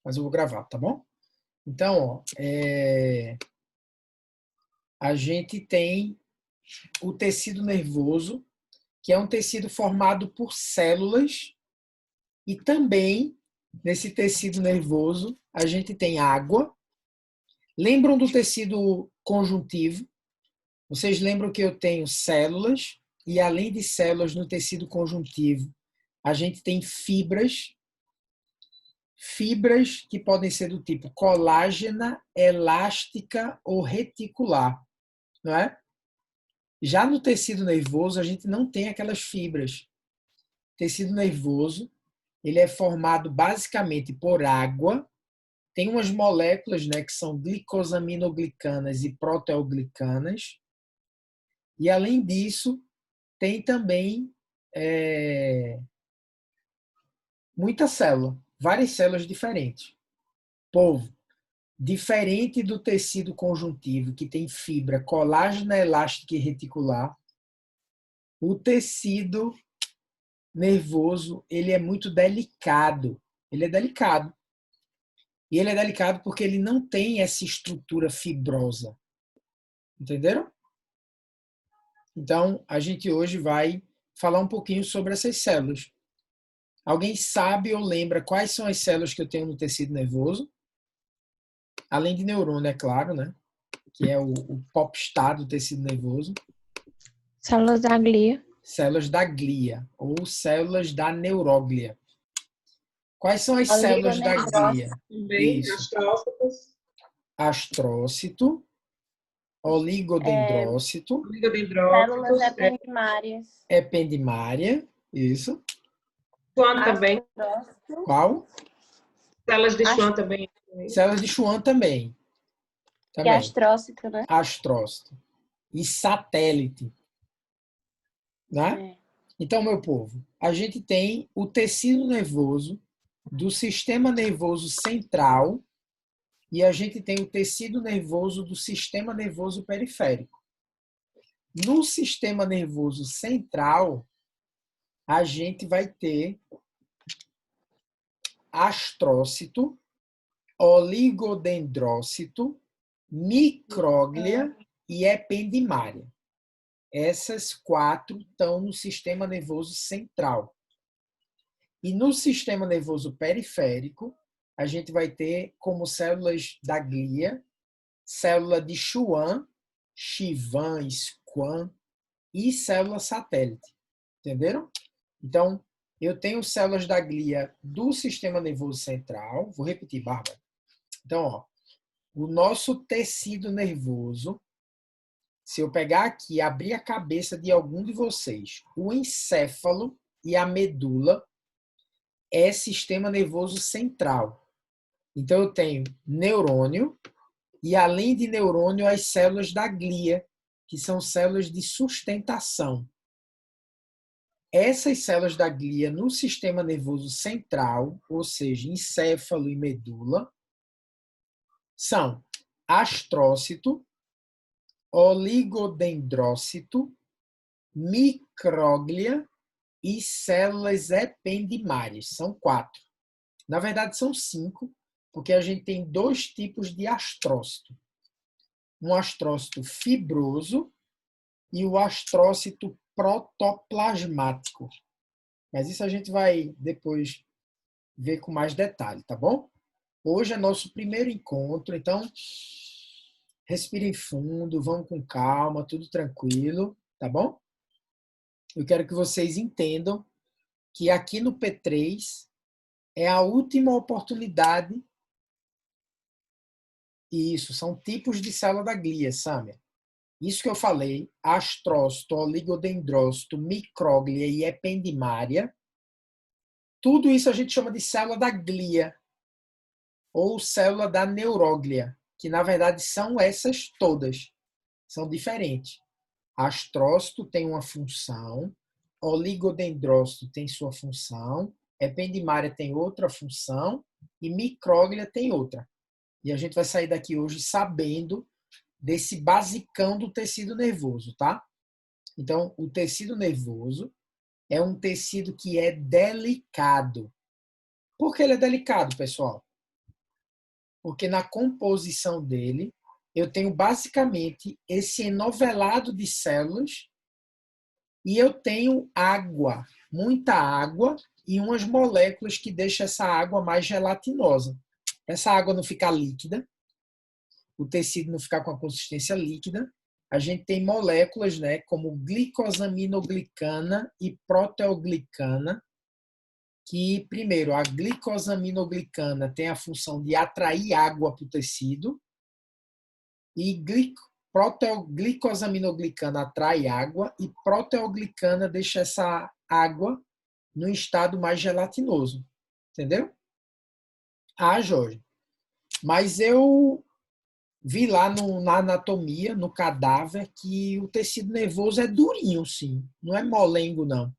mas eu vou gravar, tá bom? Então, ó, a gente tem o tecido nervoso, que é um tecido formado por células, e também, nesse tecido nervoso, a gente tem água. Lembram do tecido conjuntivo? Vocês lembram que eu tenho células, e além de células no tecido conjuntivo, a gente tem fibras que podem ser do tipo colágena, elástica ou reticular, não é? Já no tecido nervoso, a gente não tem aquelas fibras. O tecido nervoso, ele é formado basicamente por água, tem umas moléculas, né, que são glicosaminoglicanas e proteoglicanas, e além disso, tem também muita célula, várias células diferentes. Povo, diferente do tecido conjuntivo, que tem fibra colágena, elástica e reticular, o tecido nervoso, ele é muito delicado. Ele é delicado. E ele é delicado porque ele não tem essa estrutura fibrosa. Entenderam? Então, a gente hoje vai falar um pouquinho sobre essas células. Alguém sabe ou lembra quais são as células que eu tenho no tecido nervoso? Além de neurônio, é claro, né? Que é o popstar do tecido nervoso. Células da glia. Células da glia ou células da neuróglia. Quais são as células da glia? Também, Isso. astrócitos. Astrócito, oligodendrócito, Células ependimárias. ependimária, isso. Schwann também. Qual? Células de Schwann também. Células de Schwann também. E astrócito, né? Astrócito. E satélite. Né? Então, meu povo, a gente tem o tecido nervoso do sistema nervoso central e a gente tem o tecido nervoso do sistema nervoso periférico. No sistema nervoso central, a gente vai ter astrócito, oligodendrócito, micróglia e ependimária. Essas 4 estão no sistema nervoso central. E no sistema nervoso periférico, a gente vai ter como células da glia, célula de Schwann, Schwann, Schwann e célula satélite. Entenderam? Então, eu tenho células da glia do sistema nervoso central. Vou repetir, Bárbara. Então, ó, o nosso tecido nervoso, se eu pegar aqui e abrir a cabeça de algum de vocês, o encéfalo e a medula é sistema nervoso central. Então, eu tenho neurônio e, além de neurônio, as células da glia, que são células de sustentação. Essas células da glia no sistema nervoso central, ou seja, encéfalo e medula, são astrócito, oligodendrócito, micróglia e células ependimárias. São 4. Na verdade, são 5, porque a gente tem 2 tipos de astrócito. Um astrócito fibroso e o astrócito protoplasmático. Mas isso a gente vai depois ver com mais detalhe, tá bom? Hoje é nosso primeiro encontro, então respirem fundo, vão com calma, tudo tranquilo, tá bom? Eu quero que vocês entendam que aqui no P3 é a última oportunidade. Isso, são tipos de célula da glia, Sâmia. Isso que eu falei, astrócito, oligodendrócito, micróglia e ependimária, tudo isso a gente chama de célula da glia ou célula da neuróglia, que na verdade são essas todas, são diferentes. Astrócito tem uma função, oligodendrócito tem sua função, ependimária tem outra função e micróglia tem outra. E a gente vai sair daqui hoje sabendo desse basicão do tecido nervoso, tá? Então, o tecido nervoso é um tecido que é delicado. Por que ele é delicado, pessoal? Porque na composição dele, eu tenho basicamente esse enovelado de células e eu tenho água, muita água e umas moléculas que deixam essa água mais gelatinosa. Essa água não ficar líquida, o tecido não ficar com a consistência líquida, a gente tem moléculas, né, como glicosaminoglicana e proteoglicana, que, primeiro, a glicosaminoglicana tem a função de atrair água para o tecido e glicosaminoglicana atrai água e proteoglicana deixa essa água no estado mais gelatinoso. Entendeu? Ah, Jorge, mas eu vi lá na anatomia, no cadáver, que o tecido nervoso é durinho, sim. Não é molengo, não.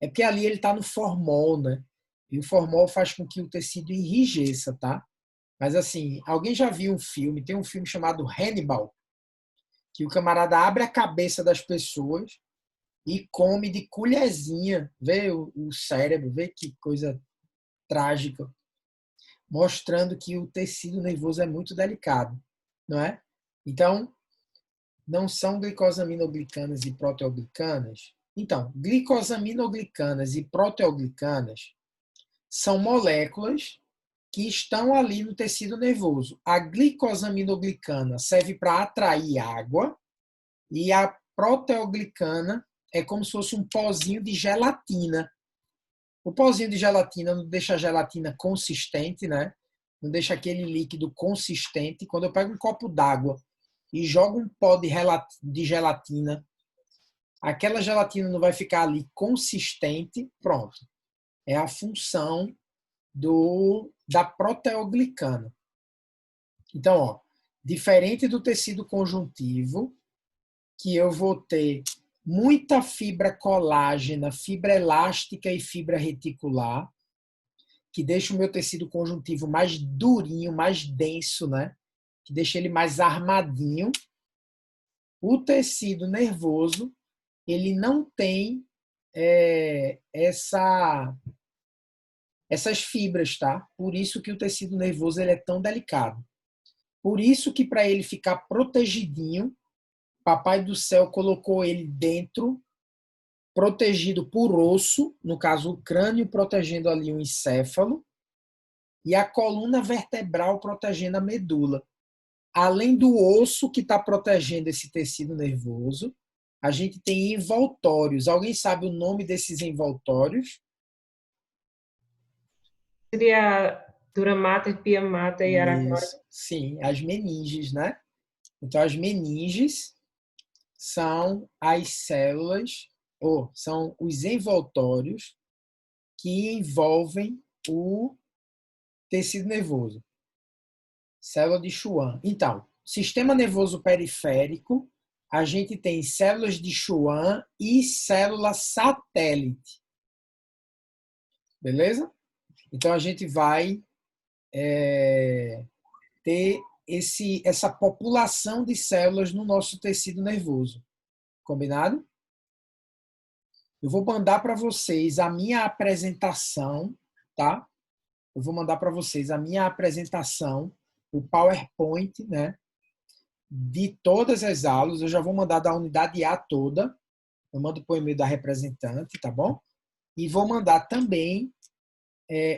É porque ali ele está no formol, né? E o formol faz com que o tecido enrijeça, tá? Mas assim, alguém já viu um filme? Tem um filme chamado Hannibal, que o camarada abre a cabeça das pessoas e come de colherzinha. Vê o cérebro, vê que coisa trágica. Mostrando que o tecido nervoso é muito delicado, não é? Então, não são glicosaminoglicanas e proteoglicanas? Então, glicosaminoglicanas e proteoglicanas são moléculas que estão ali no tecido nervoso. A glicosaminoglicana serve para atrair água e a proteoglicana é como se fosse um pozinho de gelatina. O pozinho de gelatina não deixa a gelatina consistente, né? Não deixa aquele líquido consistente. Quando eu pego um copo d'água e jogo um pó de gelatina, aquela gelatina não vai ficar ali consistente. Pronto. É a função da proteoglicana. Então, ó, diferente do tecido conjuntivo, que eu vou ter muita fibra colágena, fibra elástica e fibra reticular, que deixa o meu tecido conjuntivo mais durinho, mais denso, né? Que deixa ele mais armadinho. O tecido nervoso, ele não tem essas fibras, tá? Por isso que o tecido nervoso ele é tão delicado. Por isso que para ele ficar protegidinho, Papai do Céu colocou ele dentro, protegido por osso, no caso o crânio protegendo ali o encéfalo, e a coluna vertebral protegendo a medula. Além do osso que está protegendo esse tecido nervoso, a gente tem envoltórios. Alguém sabe o nome desses envoltórios? Seria duramata, piamata e aracnose. Isso, sim, as meninges, né? Então, as meninges são as células, ou são os envoltórios que envolvem o tecido nervoso. Célula de Schwann. Então, sistema nervoso periférico, a gente tem células de Schwann e célula satélite. Beleza? Então, a gente vai ter essa população de células no nosso tecido nervoso. Combinado? Eu vou mandar para vocês a minha apresentação, tá? Eu vou mandar para vocês a minha apresentação, o PowerPoint, né? De todas as aulas. Eu já vou mandar da unidade A toda. Eu mando por e-mail da representante, tá bom? E vou mandar também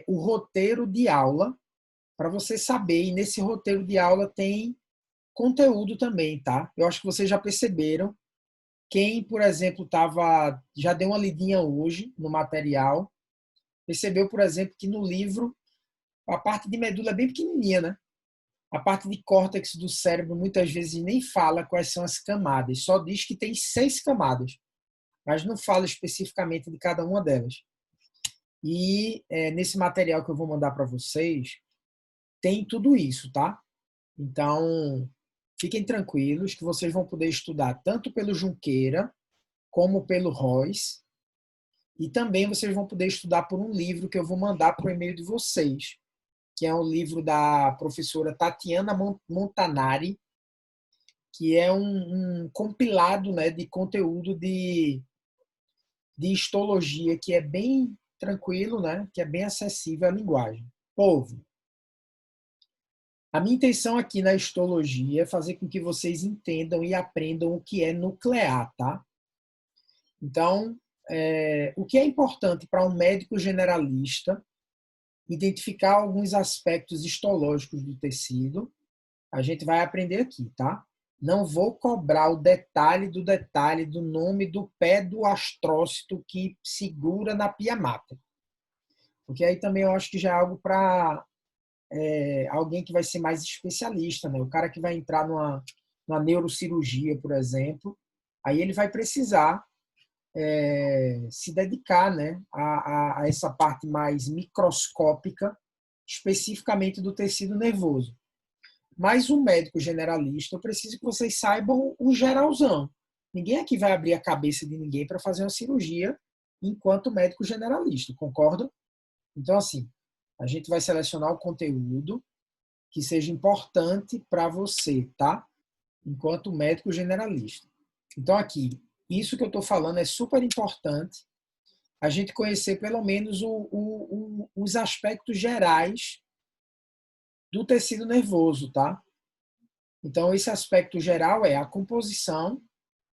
o roteiro de aula para você saber. E nesse roteiro de aula tem conteúdo também, tá? Eu acho que vocês já perceberam. Quem, por exemplo, já deu uma lidinha hoje no material, percebeu, por exemplo, que no livro a parte de medula é bem pequenininha, né? A parte de córtex do cérebro muitas vezes nem fala quais são as camadas, só diz que tem 6 camadas, mas não fala especificamente de cada uma delas. E nesse material que eu vou mandar para vocês, tem tudo isso, tá? Então, fiquem tranquilos que vocês vão poder estudar tanto pelo Junqueira como pelo Royce. E também vocês vão poder estudar por um livro que eu vou mandar para o e-mail de vocês, que é um livro da professora Tatiana Montanari, que é um compilado, né, de conteúdo de histologia, que é bem tranquilo, né, que é bem acessível à linguagem. Povo, A minha intenção aqui na histologia é fazer com que vocês entendam e aprendam o que é nuclear, tá? Então, o que é importante para um médico generalista identificar alguns aspectos histológicos do tecido, a gente vai aprender aqui, tá? Não vou cobrar o detalhe do nome do pé do astrócito que segura na pia mata. Porque aí também eu acho que já é algo para alguém que vai ser mais especialista, né? O cara que vai entrar numa neurocirurgia, por exemplo, aí ele vai precisar se dedicar, né, a essa parte mais microscópica, especificamente do tecido nervoso. Mas um médico generalista, eu preciso que vocês saibam o geralzão. Ninguém aqui vai abrir a cabeça de ninguém para fazer uma cirurgia enquanto médico generalista, concorda? Então, assim, a gente vai selecionar o conteúdo que seja importante para você, tá? Enquanto médico generalista. Então, aqui, isso que eu estou falando é super importante, a gente conhecer pelo menos os aspectos gerais do tecido nervoso, tá? Então, esse aspecto geral é a composição,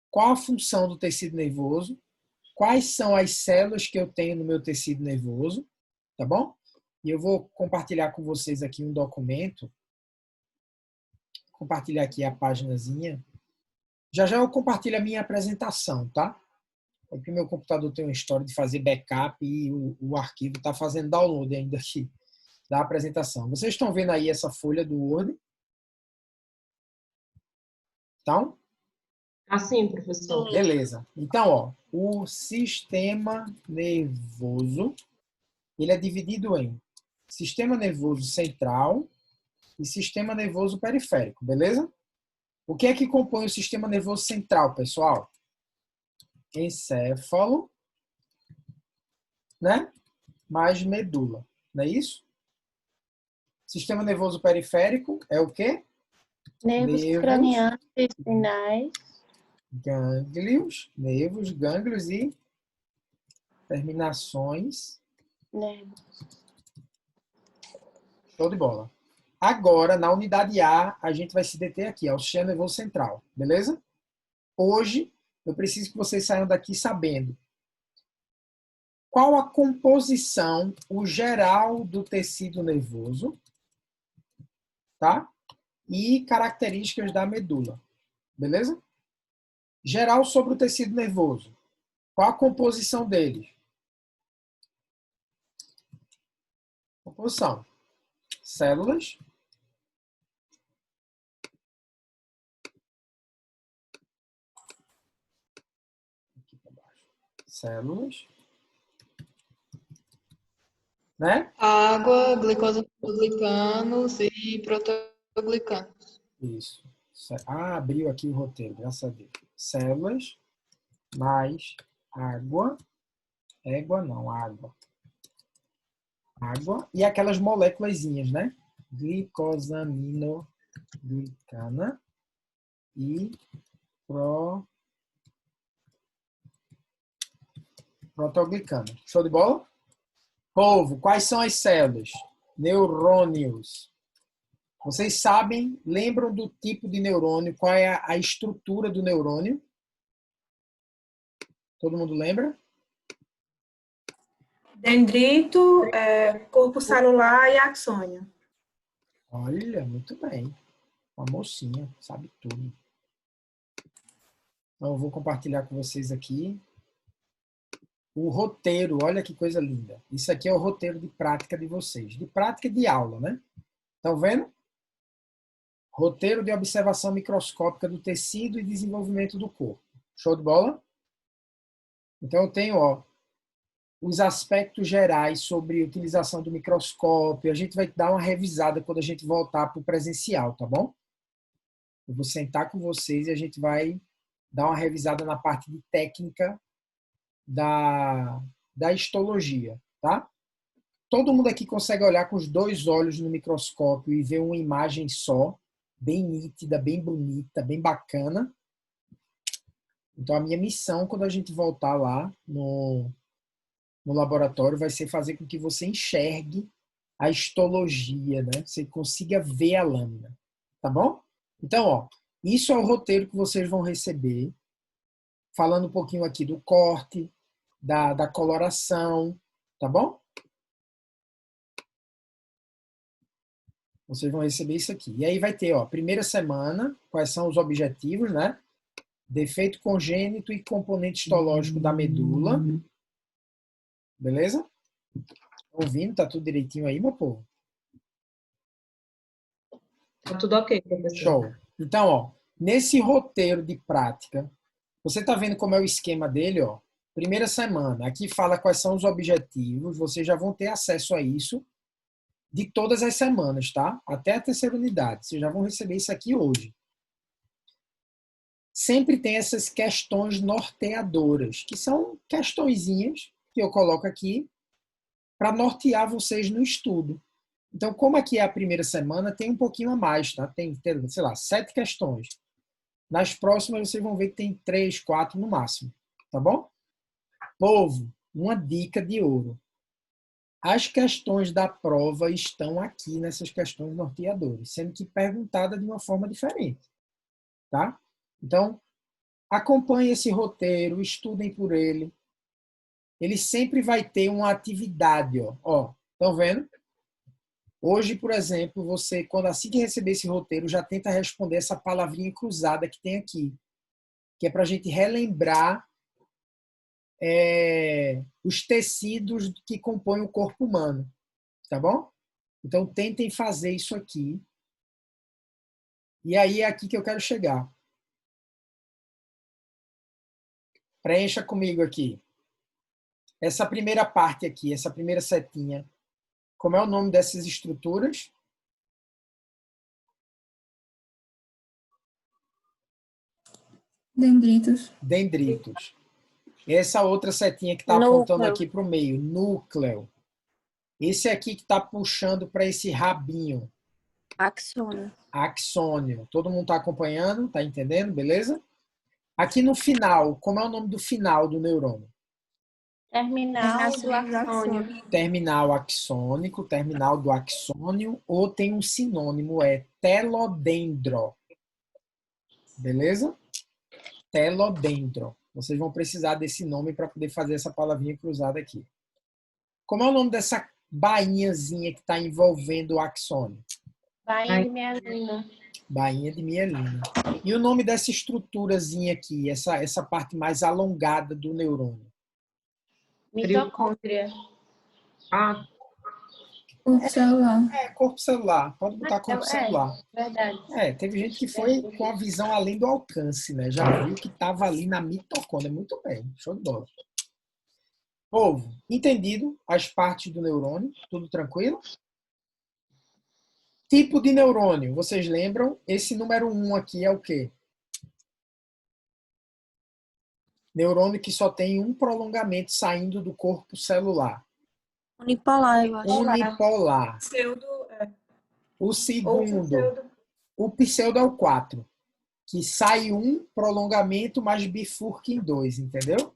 qual a função do tecido nervoso, quais são as células que eu tenho no meu tecido nervoso, tá bom? E eu vou compartilhar com vocês aqui um documento, compartilhar aqui a paginazinha. Já já eu compartilho a minha apresentação, tá? Porque meu computador tem uma história de fazer backup e o arquivo está fazendo download ainda aqui da apresentação. Vocês estão vendo aí essa folha do Word? Então? Assim, professor. Beleza. Então, ó, o sistema nervoso, ele é dividido em sistema nervoso central e sistema nervoso periférico, beleza? O que é que compõe o sistema nervoso central, pessoal? Encéfalo, né? Mais medula, não é isso? Sistema nervoso periférico é o quê? Nervos cranianos e espinais. Gânglios, nervos, gânglios e terminações. Nervos. Show de bola. Agora, na unidade A, a gente vai se deter aqui, ao sistema nervoso central, beleza? Hoje, eu preciso que vocês saiam daqui sabendo qual a composição, o geral do tecido nervoso, tá? E características da medula, beleza? Geral sobre o tecido nervoso. Qual a composição dele? Composição. Células. Aqui para baixo. Células. Né? Água, glicosaminoglycanos e proteoglicanos. Isso. Abriu aqui o roteiro, graças a Deus. Células mais água. Égua não, água. Água e aquelas moléculazinhas, né? Glicosaminoglicana e protoglicana. Show de bola? Povo, quais são as células? Neurônios. Vocês sabem, lembram do tipo de neurônio? Qual é a estrutura do neurônio? Todo mundo lembra? Dendrito, corpo celular e axônio. Olha, muito bem. Uma mocinha, sabe tudo. Então, eu vou compartilhar com vocês aqui o roteiro. Olha que coisa linda. Isso aqui é o roteiro de prática de vocês. De prática de aula, né? Estão vendo? Roteiro de observação microscópica do tecido e desenvolvimento do corpo. Show de bola? Então, eu tenho, ó, os aspectos gerais sobre a utilização do microscópio. A gente vai dar uma revisada quando a gente voltar para o presencial, tá bom? Eu vou sentar com vocês e a gente vai dar uma revisada na parte de técnica da histologia, tá? Todo mundo aqui consegue olhar com os dois olhos no microscópio e ver uma imagem só, bem nítida, bem bonita, bem bacana. Então, a minha missão, quando a gente voltar lá no laboratório, vai ser fazer com que você enxergue a histologia, né? Você consiga ver a lâmina, tá bom? Então, ó, isso é o roteiro que vocês vão receber, falando um pouquinho aqui do corte, da coloração, tá bom? Vocês vão receber isso aqui. E aí vai ter, ó, primeira semana, quais são os objetivos, né? Defeito congênito e componente histológico da medula. Beleza? Ouvindo? Tá tudo direitinho aí, meu povo? Tá tudo ok, professor. Show. Então, ó, nesse roteiro de prática, você tá vendo como é o esquema dele, ó? Primeira semana, aqui fala quais são os objetivos, vocês já vão ter acesso a isso de todas as semanas, tá? Até a terceira unidade, vocês já vão receber isso aqui hoje. Sempre tem essas questões norteadoras, que são questõezinhas que eu coloco aqui para nortear vocês no estudo. Então, como aqui é a primeira semana, tem um pouquinho a mais, tá? Tem, sei lá, 7 questões. Nas próximas, vocês vão ver que tem 3, 4 no máximo, tá bom? Povo, uma dica de ouro. As questões da prova estão aqui nessas questões norteadoras, sendo que perguntada de uma forma diferente, tá? Então, acompanhe esse roteiro, estudem por ele. Ele sempre vai ter uma atividade, ó. Ó, estão vendo? Hoje, por exemplo, você, quando assim que receber esse roteiro, já tenta responder essa palavrinha cruzada que tem aqui, que é para a gente relembrar os tecidos que compõem o corpo humano, tá bom? Então, tentem fazer isso aqui. E aí é aqui que eu quero chegar. Preencha comigo aqui. Essa primeira parte aqui, essa primeira setinha, como é o nome dessas estruturas? Dendritos. Dendritos. Essa outra setinha que está apontando aqui para o meio, núcleo. Esse aqui que está puxando para esse rabinho. Axônio. Axônio. Todo mundo está acompanhando? Está entendendo? Beleza? Aqui no final, como é o nome do final do neurônio? Terminal do axônio. Terminal axônico, terminal do axônio, ou tem um sinônimo, é telodendro. Beleza? Telodendro. Vocês vão precisar desse nome para poder fazer essa palavrinha cruzada aqui. Como é o nome dessa bainhazinha que está envolvendo o axônio? Bainha de mielina. Bainha de mielina. E o nome dessa estruturazinha aqui, essa parte mais alongada do neurônio? Mitocôndria. Ah, Corpo celular. Corpo celular. Pode botar corpo celular. Verdade. Teve gente que foi com a visão além do alcance, né? Já viu que estava ali na mitocôndria. Muito bem, show de bola. Povo, entendido as partes do neurônio? Tudo tranquilo? Tipo de neurônio, vocês lembram? Esse número 1 aqui é o quê? Neurônio que só tem um prolongamento saindo do corpo celular. Unipolar, eu acho. Unipolar. Pseudo, O segundo, pseudo. o pseudo é o 4, que sai um prolongamento, mas bifurca em 2, entendeu?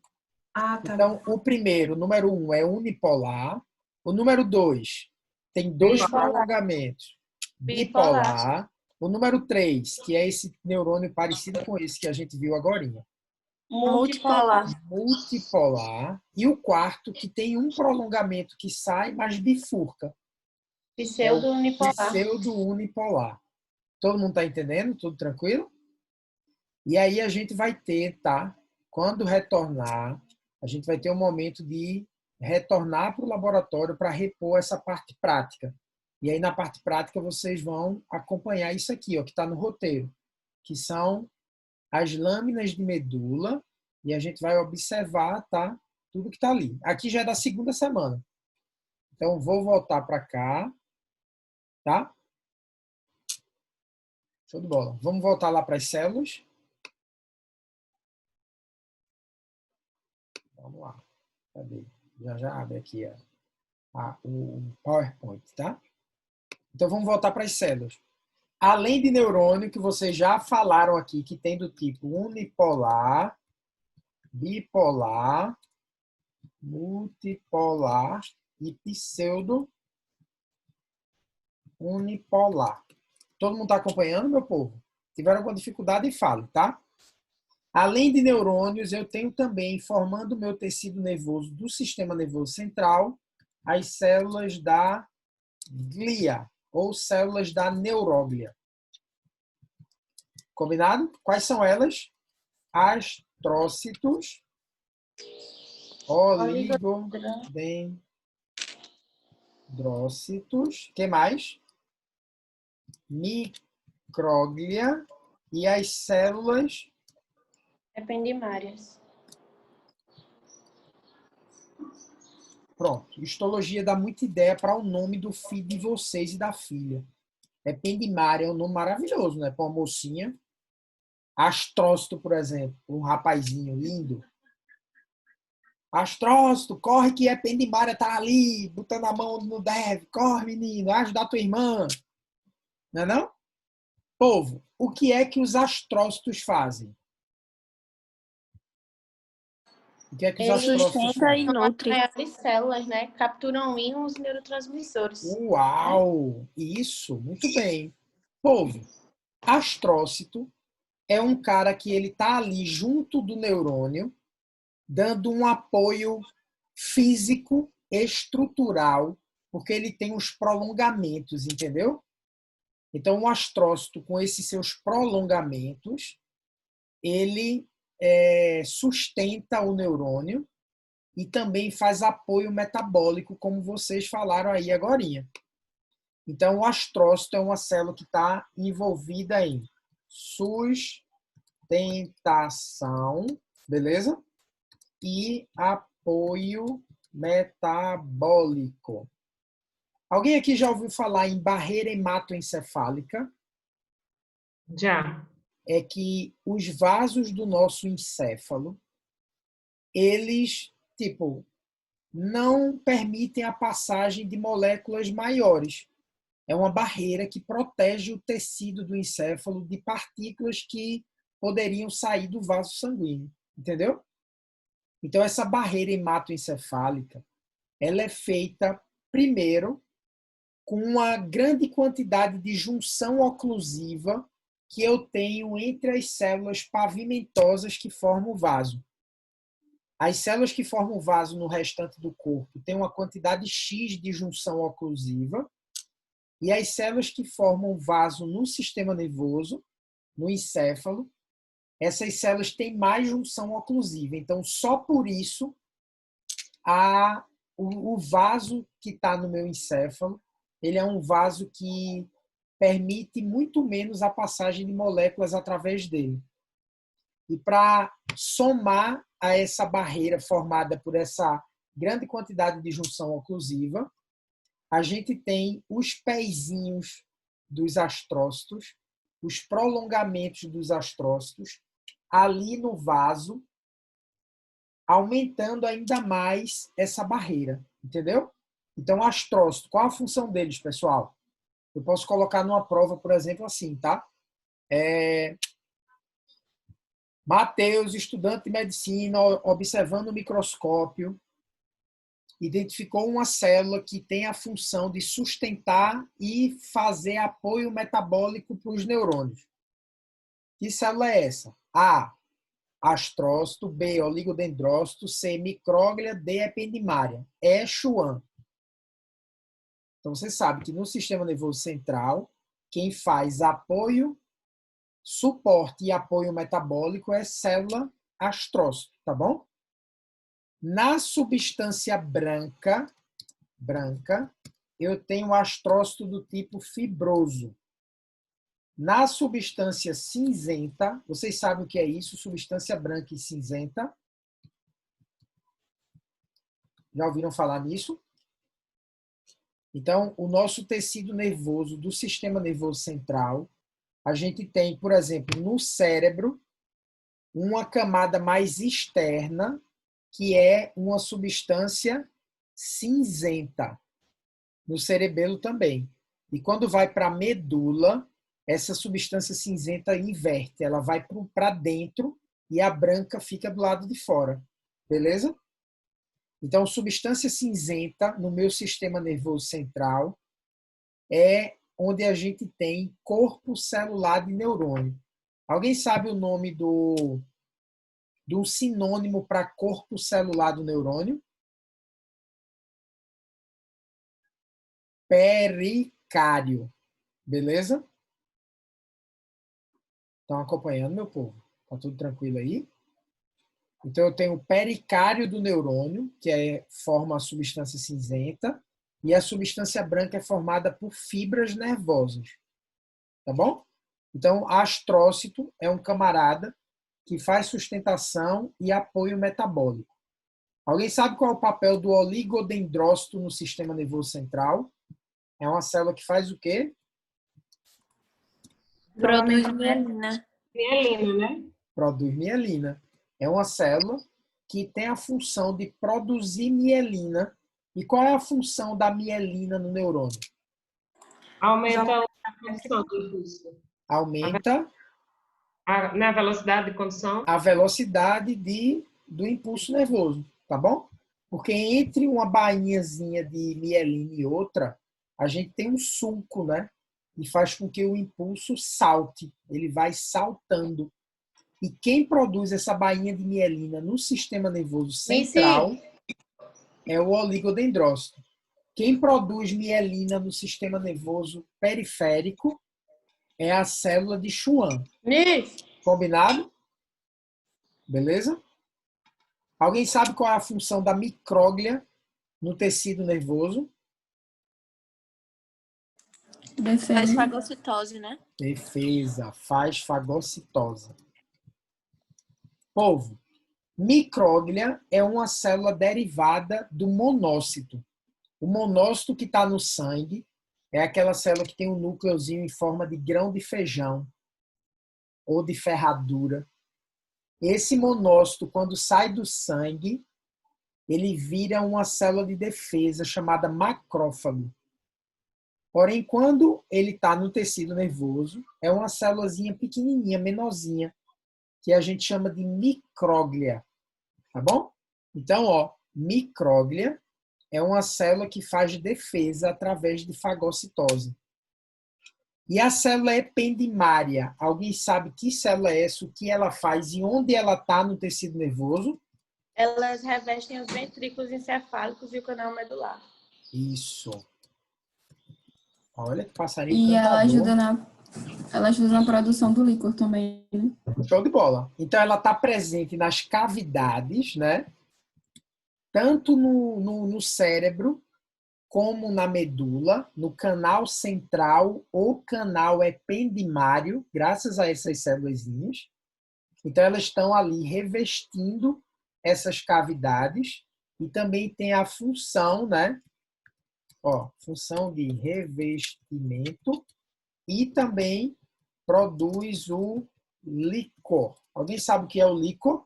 Ah, tá. Então, o primeiro, número 1, é unipolar. O número 2 tem 2 Bipolar. prolongamentos. Bipolar. Bipolar. O número 3, que é esse neurônio parecido com esse que a gente viu agorinha. Multipolar. Multipolar. E o quarto, que tem um prolongamento que sai, mas bifurca. Pseudo-unipolar. Pseudo-unipolar. Todo mundo está entendendo? Tudo tranquilo? E aí a gente vai ter, tá? Quando retornar, a gente vai ter um momento de retornar para o laboratório para repor essa parte prática. E aí na parte prática vocês vão acompanhar isso aqui, ó, que está no roteiro, que são as lâminas de medula, e a gente vai observar, tá? Tudo que está ali. Aqui já é da segunda semana. Então vou voltar para cá, tá? Show de bola. Vamos voltar lá para as células. Vamos lá. Cadê? Já abre aqui o PowerPoint, tá? Então vamos voltar para as células. Além de neurônio, que vocês já falaram aqui, que tem do tipo unipolar, bipolar, multipolar e pseudo unipolar. Todo mundo está acompanhando, meu povo? Tiveram alguma dificuldade, fale, tá? Além de neurônios, eu tenho também, formando o meu tecido nervoso do sistema nervoso central, as células da glia, ou células da neuróglia. Combinado? Quais são elas? Astrócitos, oligodendrócitos, que mais? Micróglia e as células Ependimárias. Pronto. Histologia dá muita ideia para o nome do filho de vocês e da filha. Ependimária é um nome maravilhoso, né? Para uma mocinha. Astrócito, por exemplo, um rapazinho lindo. Astrócito, corre que Ependimária tá ali, botando a mão onde não deve. Corre, menino, vai ajudar tua irmã. Não é não? Povo, o que é que os astrócitos fazem? O que é que os astrócitos Sustenta e fazem? nutre maiores células, né? Capturam íons e neurotransmissores. Uau! Isso, muito bem. Povo, astrócito é um cara que ele tá ali junto do neurônio, dando um apoio físico, estrutural, porque ele tem os prolongamentos, entendeu? Então, o astrócito, com esses seus prolongamentos, ele sustenta o neurônio e também faz apoio metabólico, como vocês falaram aí agorinha. Então, o astrócito é uma célula que está envolvida em sustentação, beleza? E apoio metabólico. Alguém aqui já ouviu falar em barreira hematoencefálica? Já. É que os vasos do nosso encéfalo, eles, não permitem a passagem de moléculas maiores. É uma barreira que protege o tecido do encéfalo de partículas que poderiam sair do vaso sanguíneo. Entendeu? Então, essa barreira hematoencefálica, ela é feita, primeiro, com uma grande quantidade de junção oclusiva que eu tenho entre as células pavimentosas que formam o vaso. As células que formam o vaso no restante do corpo têm uma quantidade X de junção oclusiva, e as células que formam o vaso no sistema nervoso, no encéfalo, essas células têm mais junção oclusiva. Então, só por isso, o vaso que está no meu encéfalo, ele é um vaso que permite muito menos a passagem de moléculas através dele. E para somar a essa barreira formada por essa grande quantidade de junção oclusiva, a gente tem os pezinhos dos astrócitos, os prolongamentos dos astrócitos, ali no vaso, aumentando ainda mais essa barreira, entendeu? Então, astrócito, qual a função deles, pessoal? Eu posso colocar numa prova, por exemplo, assim, tá? Mateus, estudante de medicina, observando o microscópio, identificou uma célula que tem a função de sustentar e fazer apoio metabólico para os neurônios. Que célula é essa? A, astrócito, B, oligodendrócito, C, micróglia, D, ependimária. E, Schwann. Então, você sabe que no sistema nervoso central, quem faz apoio, suporte e apoio metabólico é célula astrócito, tá bom? Na substância branca, eu tenho astrócito do tipo fibroso. Na substância cinzenta, vocês sabem o que é isso? Substância branca e cinzenta. Já ouviram falar nisso? Então, o nosso tecido nervoso do sistema nervoso central, a gente tem, por exemplo, no cérebro, uma camada mais externa, que é uma substância cinzenta. No cerebelo também. E quando vai para a medula, essa substância cinzenta inverte. Ela vai para dentro e a branca fica do lado de fora. Beleza? Então, substância cinzenta no meu sistema nervoso central é onde a gente tem corpo celular de neurônio. Alguém sabe o nome do sinônimo para corpo celular do neurônio? Pericário. Beleza? Estão acompanhando, meu povo? Tá tudo tranquilo aí? Então, eu tenho o pericário do neurônio, que forma a substância cinzenta, e a substância branca é formada por fibras nervosas. Tá bom? Então, astrócito é um camarada que faz sustentação e apoio metabólico. Alguém sabe qual é o papel do oligodendrócito no sistema nervoso central? É uma célula que faz o quê? Produz mielina. Mielina, né? Produz mielina. É uma célula que tem a função de produzir mielina. E qual é a função da mielina no neurônio? Aumenta a condição do impulso. Aumenta Na velocidade de condução. a velocidade do impulso nervoso, tá bom? Porque entre uma bainhazinha de mielina e outra, a gente tem um sulco, né? E faz com que o impulso salte. Ele vai saltando. E quem produz essa bainha de mielina no sistema nervoso central é o oligodendrócito. Quem produz mielina no sistema nervoso periférico é a célula de Schwann. Combinado? Beleza? Alguém sabe qual é a função da micróglia no tecido nervoso? Faz Defesa. fagocitose, né? Defesa, faz fagocitose. Povo, micróglia é uma célula derivada do monócito. O monócito que está no sangue é aquela célula que tem um núcleozinho em forma de grão de feijão ou de ferradura. Esse monócito, quando sai do sangue, ele vira uma célula de defesa chamada macrófago. Porém, quando ele está no tecido nervoso, é uma célulazinha pequenininha, menorzinha, que a gente chama de micróglia. Tá bom? Então, ó, micróglia é uma célula que faz defesa através de fagocitose. E a célula ependimária, alguém sabe que célula é essa, o que ela faz e onde ela está no tecido nervoso? Elas revestem os ventrículos encefálicos e o canal medular. Isso. Olha que passarinho E cantador. ela ajuda na produção do líquor também, né? Show de bola. Então, ela está presente nas cavidades, né? Tanto no cérebro, como na medula, no canal central ou canal ependimário, graças a essas células. Então, elas estão ali revestindo essas cavidades e também tem a função, né? Ó, função de revestimento e também produz o líquor. Alguém sabe o que é o líquor?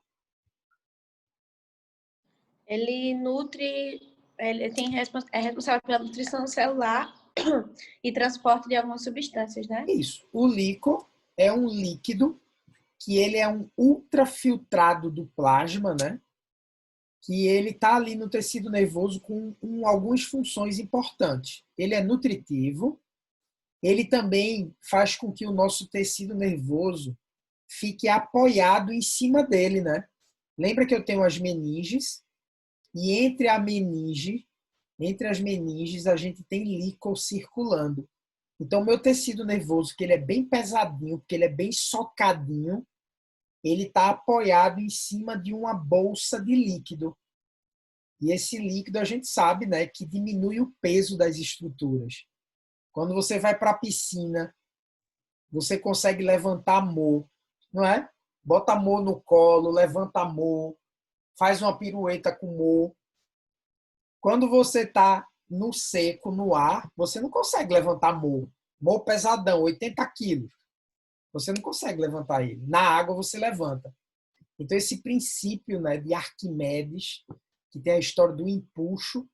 Ele nutre, é responsável pela nutrição celular e transporte de algumas substâncias, né? Isso. O líquor é um líquido que ele é um ultrafiltrado do plasma, né? Que ele está ali no tecido nervoso com algumas funções importantes. Ele é nutritivo, ele também faz com que o nosso tecido nervoso fique apoiado em cima dele, né? Lembra que eu tenho as meninges? E entre as meninges, a gente tem líquor circulando. Então, meu tecido nervoso, que ele é bem pesadinho, porque ele é bem socadinho, ele está apoiado em cima de uma bolsa de líquido. E esse líquido, a gente sabe, né, que diminui o peso das estruturas. Quando você vai para a piscina, você consegue levantar amor, não é? Bota amor no colo, levanta amor, faz uma pirueta com amor. Quando você está no seco, no ar, você não consegue levantar amor. Amor pesadão, 80 quilos. Você não consegue levantar ele. Na água você levanta. Então esse princípio, né, de Arquimedes, que tem a história do empuxo,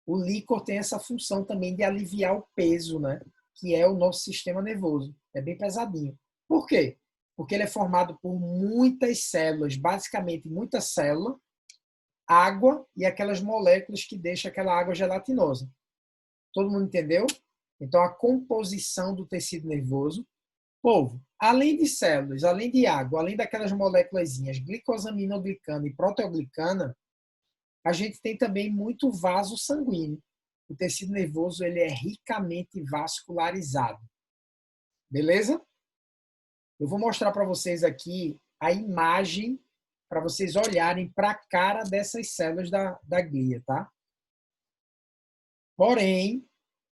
o líquor tem essa função também de aliviar o peso, né, que é o nosso sistema nervoso. É bem pesadinho. Por quê? Porque ele é formado por muitas células, basicamente muita célula, água e aquelas moléculas que deixam aquela água gelatinosa. Todo mundo entendeu? Então, a composição do tecido nervoso. Povo, além de células, além de água, além daquelas moléculazinhas glicosaminoglicana e proteoglicana, a gente tem também muito vaso sanguíneo. O tecido nervoso ele é ricamente vascularizado. Beleza? Eu vou mostrar para vocês aqui a imagem para vocês olharem para a cara dessas células da glia, tá? Porém,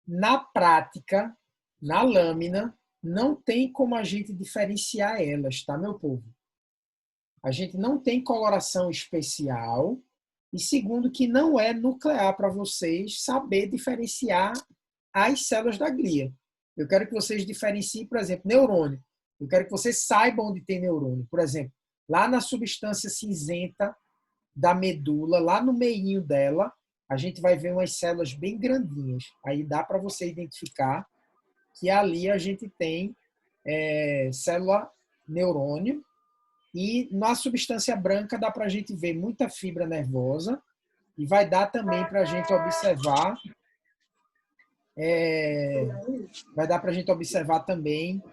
na prática, na lâmina, não tem como a gente diferenciar elas, tá, meu povo? A gente não tem coloração especial e segundo que não é nuclear para vocês saber diferenciar as células da glia. Eu quero que vocês diferenciem, por exemplo, neurônio. Eu quero que vocês saibam onde tem neurônio. Por exemplo, lá na substância cinzenta da medula, lá no meinho dela, a gente vai ver umas células bem grandinhas. Aí dá para você identificar que ali a gente tem célula neurônio. E na substância branca dá para a gente ver muita fibra nervosa e vai dar também para a gente observar vai dar para a gente observar também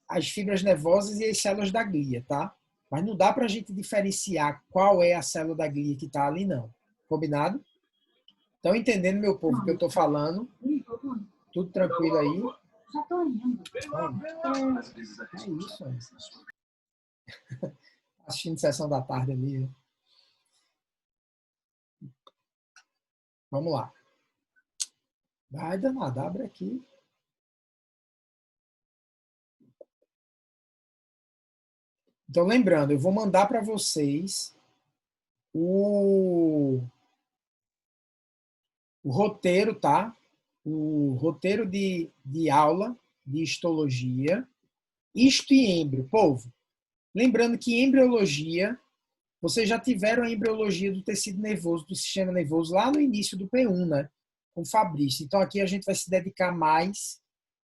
as fibras nervosas e as células da glia, tá? Mas não dá para a gente diferenciar qual é a célula da glia que está ali, não. Combinado? Estão entendendo, meu povo, o que eu estou falando? Tudo tranquilo aí? Já tô indo. É isso, assistindo sessão da tarde ali. Né? Vamos lá. Vai, danado, abre aqui. Então, lembrando, eu vou mandar para vocês o roteiro, tá? O roteiro de aula de histologia, isto e êmbrio. Povo, lembrando que em embriologia, vocês já tiveram a embriologia do tecido nervoso, do sistema nervoso, lá no início do P1, né? Com o Fabrício. Então, aqui a gente vai se dedicar mais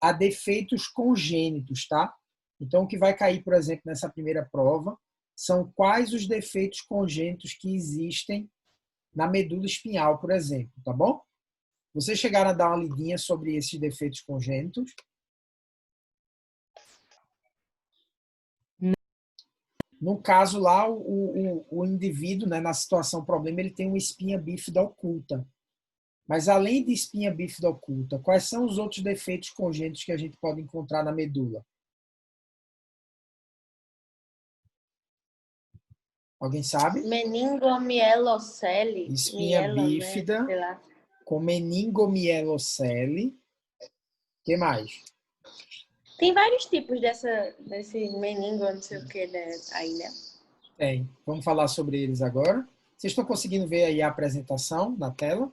a defeitos congênitos, tá? Então, o que vai cair, por exemplo, nessa primeira prova, são quais os defeitos congênitos que existem na medula espinhal, por exemplo, tá bom? Vocês chegaram a dar uma lidinha sobre esses defeitos congênitos? No caso lá, o indivíduo, né, na situação problema, ele tem uma espinha bífida oculta. Mas além de espinha bífida oculta, quais são os outros defeitos congênitos que a gente pode encontrar na medula? Alguém sabe? Meningomielocele. Espinha bífida, né? Com meningomielocele. O que mais? Tem vários tipos desse meningo, não sei o que, aí, né? Tem. Vamos falar sobre eles agora. Vocês estão conseguindo ver aí a apresentação na tela?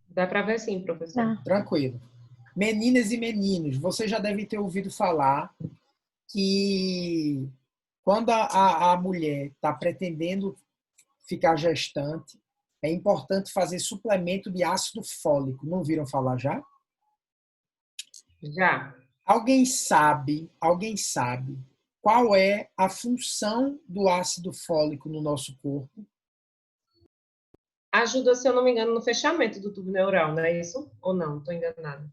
Dá para ver sim, professor. Tranquilo. Meninas e meninos, vocês já devem ter ouvido falar que quando a mulher está pretendendo ficar gestante, é importante fazer suplemento de ácido fólico. Não viram falar já? Já. Alguém sabe qual é a função do ácido fólico no nosso corpo? Ajuda, se eu não me engano, no fechamento do tubo neural, não é isso? Ou não? Estou enganada.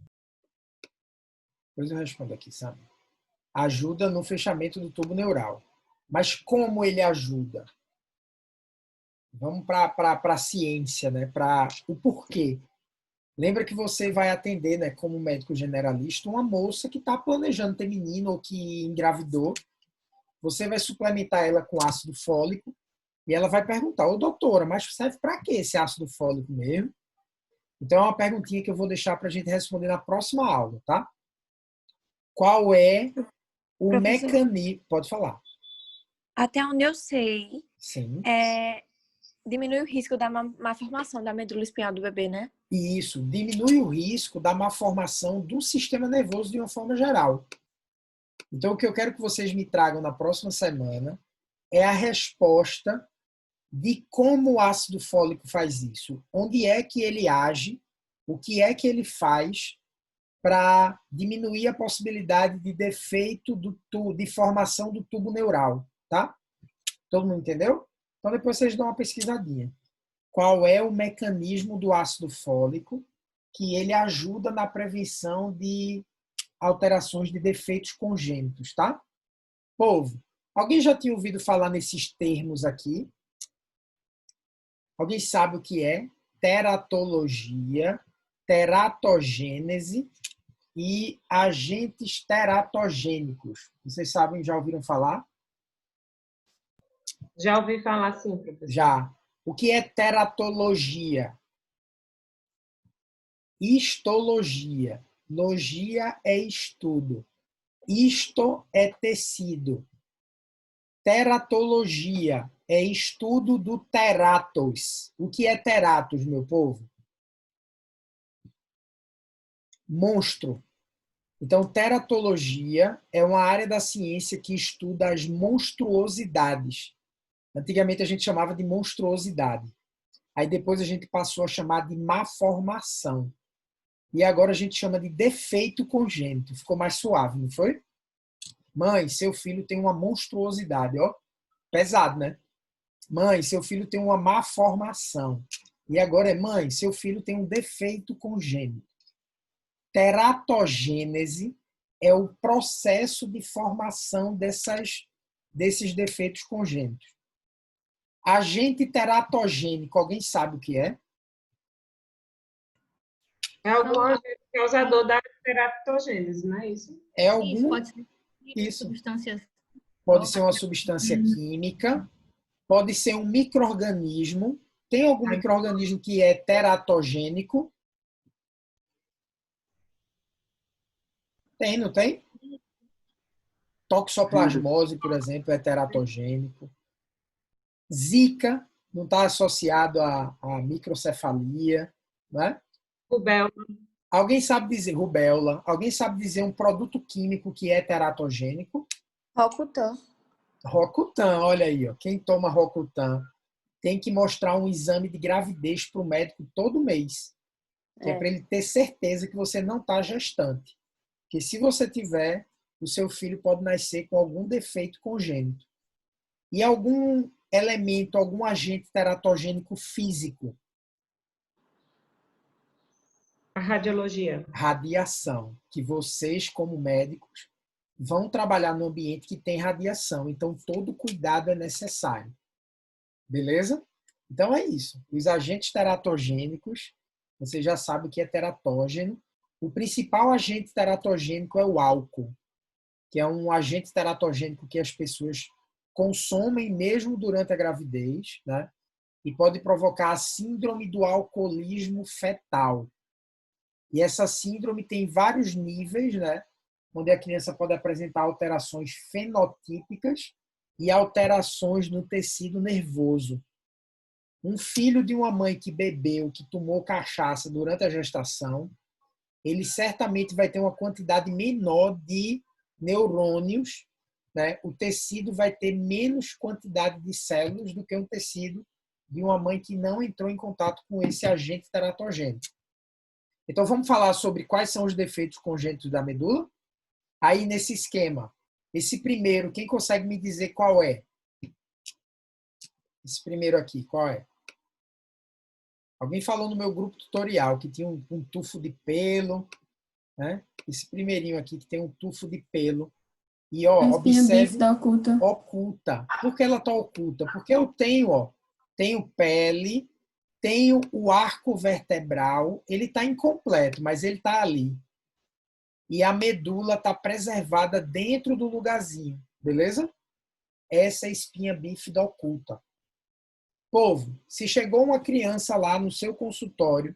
Depois eu respondo aqui, sabe? Ajuda no fechamento do tubo neural. Mas como ele ajuda? Vamos para a ciência, né? Para o porquê. Lembra que você vai atender, né, como médico generalista, uma moça que está planejando ter menino ou que engravidou. Você vai suplementar ela com ácido fólico e ela vai perguntar: ô doutora, mas serve para que esse ácido fólico mesmo? Então é uma perguntinha que eu vou deixar para a gente responder na próxima aula, tá? Qual é o mecanismo? Pode falar. Até onde eu sei, Sim. diminui o risco da má formação da medula espinhal do bebê, né? E isso diminui o risco da malformação do sistema nervoso de uma forma geral. Então, o que eu quero que vocês me tragam na próxima semana é a resposta de como o ácido fólico faz isso. Onde é que ele age, o que é que ele faz para diminuir a possibilidade de defeito de formação do tubo neural, tá? Todo mundo entendeu? Então, depois vocês dão uma pesquisadinha. qual é o mecanismo do ácido fólico que ele ajuda na prevenção de alterações de defeitos congênitos, tá? Povo, alguém já tinha ouvido falar nesses termos aqui? Alguém sabe o que é teratologia, teratogênese e agentes teratogênicos? Vocês sabem, já ouviram falar? Já ouvi falar sim, professor. Já. O que é teratologia? Histologia. Logia é estudo. Histo é tecido. Teratologia é estudo do teratos. O que é teratos, meu povo? Monstro. Então, teratologia é uma área da ciência que estuda as monstruosidades. Antigamente a gente chamava de monstruosidade. Aí depois a gente passou a chamar de má formação. E agora a gente chama de defeito congênito. Ficou mais suave, não foi? Mãe, seu filho tem uma monstruosidade, ó. Pesado, né? Mãe, seu filho tem uma má formação. E agora é, mãe, seu filho tem um defeito congênito. Teratogênese é o processo de formação desses defeitos congênitos. Agente teratogênico, alguém sabe o que é? É algum agente causador da teratogênese, não é isso? É algum. Pode ser Isso. substâncias. Pode ser uma substância química, pode ser um micro-organismo. Tem algum micro-organismo que é teratogênico? Tem, não tem? Toxoplasmose, por exemplo, é teratogênico. Zika não está associado à microcefalia, né? Rubéola. Alguém sabe dizer rubéola? Alguém sabe dizer um produto químico que é teratogênico? Rocutan. Rocutan, olha aí, ó. Quem toma Rocutan tem que mostrar um exame de gravidez para o médico todo mês, que é para ele ter certeza que você não está gestante. Porque se você tiver, o seu filho pode nascer com algum defeito congênito. E algum elemento, algum agente teratogênico físico? A radiologia. Radiação, que vocês, como médicos, vão trabalhar no ambiente que tem radiação. Então, todo cuidado é necessário. Beleza? Então, é isso. Os agentes teratogênicos, você já sabe o que é teratógeno. O principal agente teratogênico é o álcool, que é um agente teratogênico que as pessoas consomem mesmo durante a gravidez, né? E pode provocar a síndrome do alcoolismo fetal. E essa síndrome tem vários níveis, né? Onde a criança pode apresentar alterações fenotípicas e alterações no tecido nervoso. Um filho de uma mãe que bebeu, que tomou cachaça durante a gestação, ele certamente vai ter uma quantidade menor de neurônios, né? O tecido vai ter menos quantidade de células do que um tecido de uma mãe que não entrou em contato com esse agente teratogênico. Então, vamos falar sobre quais são os defeitos congênitos da medula? Aí, nesse esquema, esse primeiro, quem consegue me dizer qual é? Esse primeiro aqui, qual é? Alguém falou no meu grupo tutorial que tinha um tufo de pelo, né? Esse primeirinho aqui que tem um tufo de pelo. E, ó, A espinha observe, bífida oculta. oculta. Por que ela está oculta? Porque eu tenho pele, tenho o arco vertebral, ele está incompleto, mas ele está ali. E a medula está preservada dentro do lugarzinho, beleza? Essa é a espinha bífida oculta. Povo, se chegou uma criança lá no seu consultório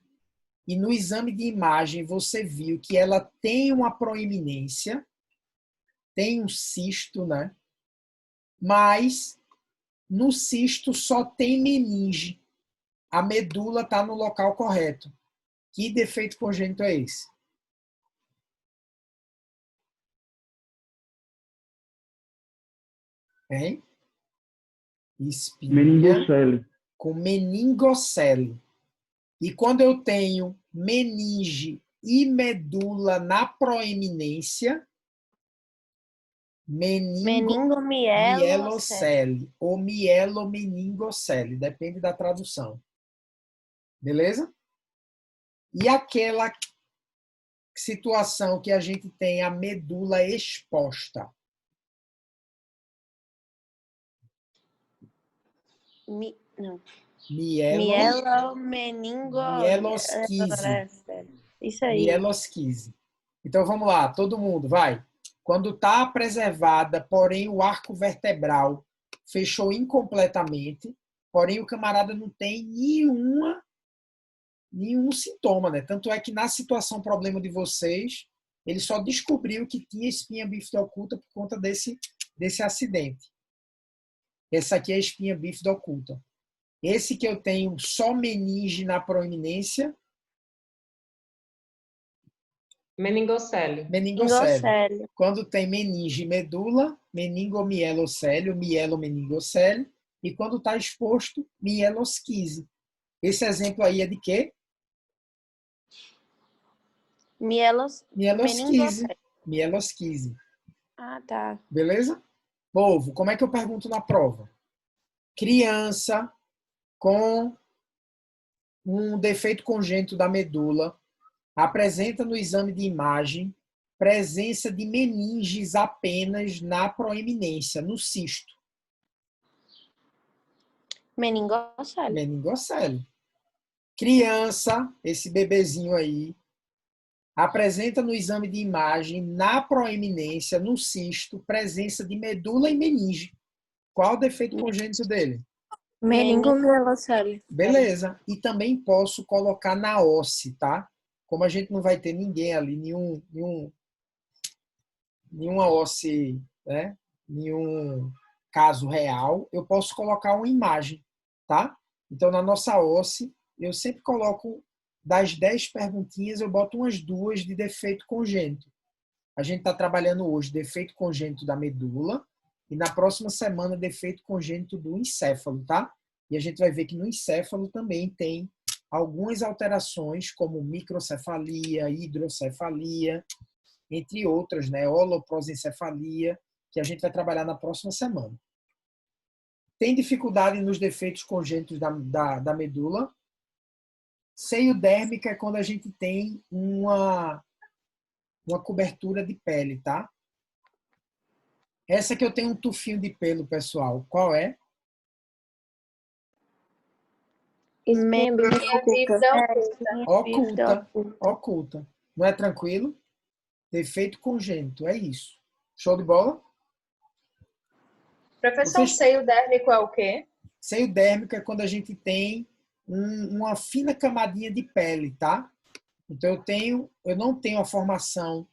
e no exame de imagem você viu que ela tem uma proeminência, tem um cisto, né? Mas no cisto só tem meninge. A medula está no local correto. Que defeito congênito é esse? Hein? Espinha Meningocele. com meningocele. E quando eu tenho meninge e medula na proeminência, Meningomielocele. mielocele ou mielomeningocele, depende da tradução. Beleza? E aquela situação que a gente tem a medula exposta. Não. Mielosquise. Isso aí. Mielosquise. Então vamos lá, todo mundo, vai. Quando está preservada, porém o arco vertebral fechou incompletamente, porém o camarada não tem nenhum sintoma, né? Tanto é que na situação problema de vocês, ele só descobriu que tinha espinha bífida oculta por conta desse acidente. Essa aqui é a espinha bífida oculta. Esse que eu tenho só meninge na proeminência. Meningocele. Meningocele. Quando tem meninge e medula, meningomielocele, ou mielomeningocele. E quando está exposto, mielosquise. Esse exemplo aí é de quê? Mielosquise. Mielosquise. Ah, tá. Beleza? Povo, como é que eu pergunto na prova? Criança com um defeito congênito da medula apresenta no exame de imagem presença de meninges apenas na proeminência, no cisto. Meningocele. Criança, esse bebezinho aí, apresenta no exame de imagem, na proeminência, no cisto, presença de medula e meninge. Qual o defeito congênito dele? Meningomielocele. Beleza. E também posso colocar na óssea, tá? Como a gente não vai ter ninguém ali, nenhuma óssea, né? Nenhum caso real, eu posso colocar uma imagem, tá? Então, na nossa óssea, eu sempre coloco, das 10 perguntinhas, eu boto umas 2 de defeito congênito. A gente está trabalhando hoje defeito congênito da medula e na próxima semana defeito congênito do encéfalo, tá? E a gente vai ver que no encéfalo também tem algumas alterações, como microcefalia, hidrocefalia, entre outras, né? Holoprosencefalia, que a gente vai trabalhar na próxima semana. Tem dificuldade nos defeitos congênitos da medula. Seio dérmica é quando a gente tem uma cobertura de pele, tá? Essa que eu tenho um tufinho de pelo, pessoal. Qual é? Espinha bífida Oculta. Oculta. Não é tranquilo? Defeito congênito, é isso. Show de bola? Professor, seio dérmico é o quê? Seio dérmico é quando a gente tem uma fina camadinha de pele, tá? Então eu não tenho a formação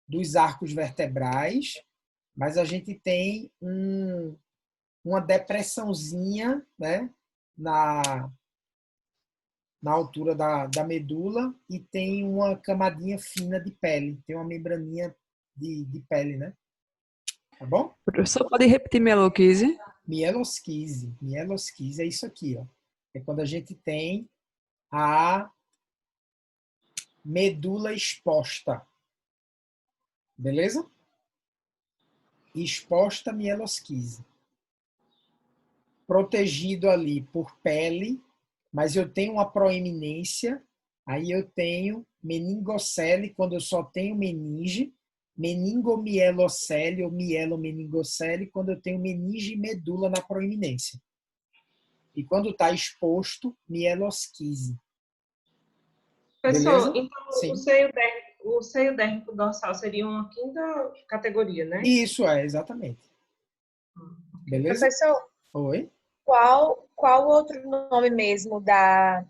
dos arcos vertebrais, mas a gente tem uma depressãozinha, né, na altura da medula e tem uma camadinha fina de pele, tem uma membraninha de pele, né? Tá bom? Professor, pode repetir mielosquise? Mielosquise é isso aqui, ó. É quando a gente tem a medula exposta. Beleza? Exposta mielosquise. Protegido ali por pele, mas eu tenho uma proeminência, aí eu tenho meningocele, quando eu só tenho meninge, meningomielocele ou mielomeningocele, quando eu tenho meninge e medula na proeminência. E quando está exposto, mielosquise. Professor, beleza? então Sim. o seio dérmico dorsal seria uma quinta categoria, né? Isso exatamente. Beleza? Professor, Oi? qual o outro nome mesmo da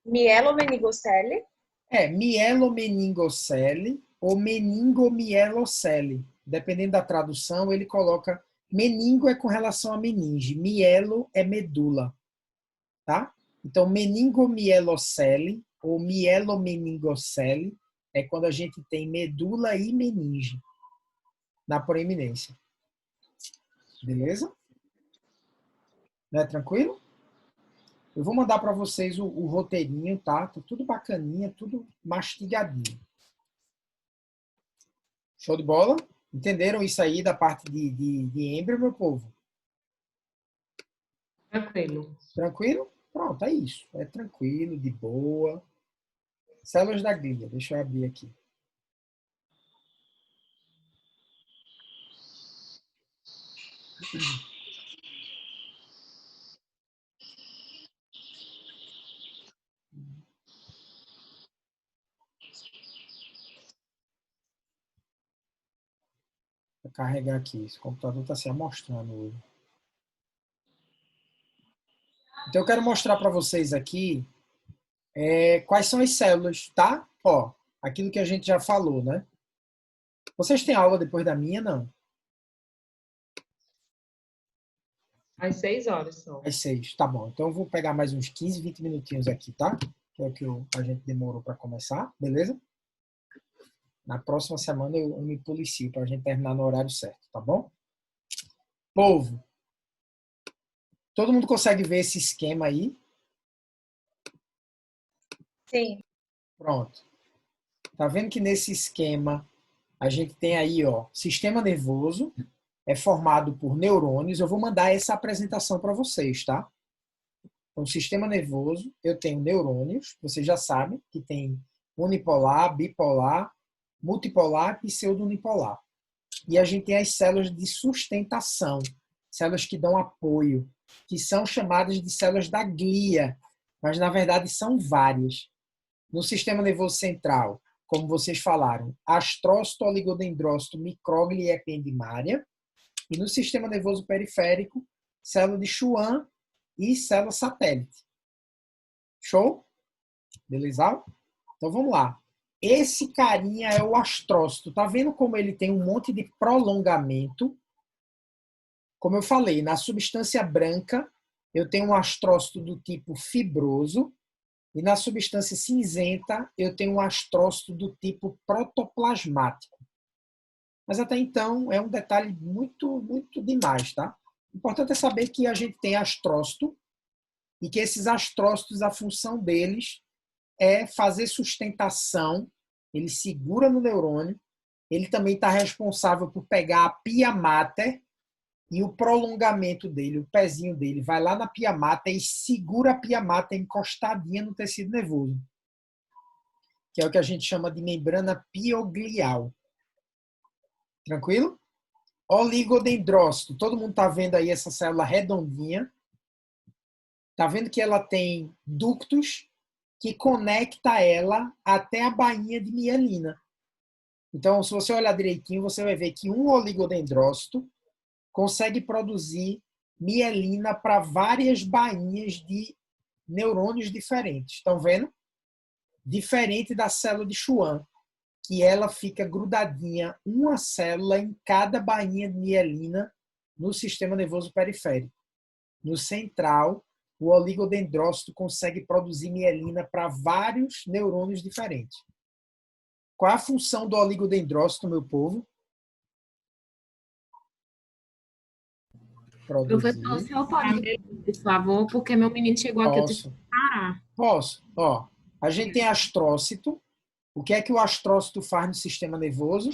mielomeningocele? Mielomeningocele ou meningomielocele. Dependendo da tradução, ele coloca meningo é com relação a meninge, mielo é medula, tá? Então, meningomielocele ou mielomeningocele é quando a gente tem medula e meninge na proeminência. Beleza? Não é tranquilo? Eu vou mandar para vocês o roteirinho, tá? Tá tudo bacaninha, tudo mastigadinho. Show de bola? Entenderam isso aí da parte de êmbrio, meu povo? Tranquilo. Tranquilo? Pronto, é isso. É tranquilo, de boa. Células da glia. Deixa eu abrir aqui. Vou carregar aqui. Esse computador está se amostrando hoje. Então, eu quero mostrar para vocês aqui quais são as células, tá? Ó, aquilo que a gente já falou, né? Vocês têm aula depois da minha, não? Às 6 horas só. Às 6, tá bom. Então eu vou pegar mais uns 15, 20 minutinhos aqui, tá? Que é o que a gente demorou para começar, beleza? Na próxima semana eu me policio para a gente terminar no horário certo, tá bom? Povo, todo mundo consegue ver esse esquema aí? Sim. Pronto. Tá vendo que nesse esquema a gente tem aí, ó, sistema nervoso é formado por neurônios. Eu vou mandar essa apresentação para vocês, tá? Então, sistema nervoso, eu tenho neurônios, vocês já sabem que tem unipolar, bipolar, multipolar e pseudo-unipolar. E a gente tem as células de sustentação, células que dão apoio, que são chamadas de células da glia, mas na verdade são várias. No sistema nervoso central, como vocês falaram, astrócito, oligodendrócito, micróglia e ependimária. E no sistema nervoso periférico, célula de Schwann e célula satélite. Show? Beleza? Então vamos lá. Esse carinha é o astrócito. Tá vendo como ele tem um monte de prolongamento? Como eu falei, na substância branca, eu tenho um astrócito do tipo fibroso. E na substância cinzenta, eu tenho um astrócito do tipo protoplasmático. Mas até então é um detalhe muito, muito demais, tá? O importante é saber que a gente tem astrócito e que esses astrócitos, a função deles é fazer sustentação, ele segura no neurônio, ele também está responsável por pegar a pia mater e o prolongamento dele, o pezinho dele, vai lá na pia mater e segura a pia mater encostadinha no tecido nervoso, que é o que a gente chama de membrana pioglial. Tranquilo? Oligodendrócito. Todo mundo está vendo aí essa célula redondinha. Está vendo que ela tem ductos que conecta ela até a bainha de mielina. Então, se você olhar direitinho, você vai ver que um oligodendrócito consegue produzir mielina para várias bainhas de neurônios diferentes. Estão vendo? Diferente da célula de Schwann, que ela fica grudadinha, uma célula em cada bainha de mielina no sistema nervoso periférico. No central, o oligodendrócito consegue produzir mielina para vários neurônios diferentes. Qual é a função do oligodendrócito, meu povo? Professor, o senhor pode repetir, por favor, porque meu menino chegou aqui, eu tive que parar. Posso. Ó, a gente tem astrócito. O que é que o astrócito faz no sistema nervoso?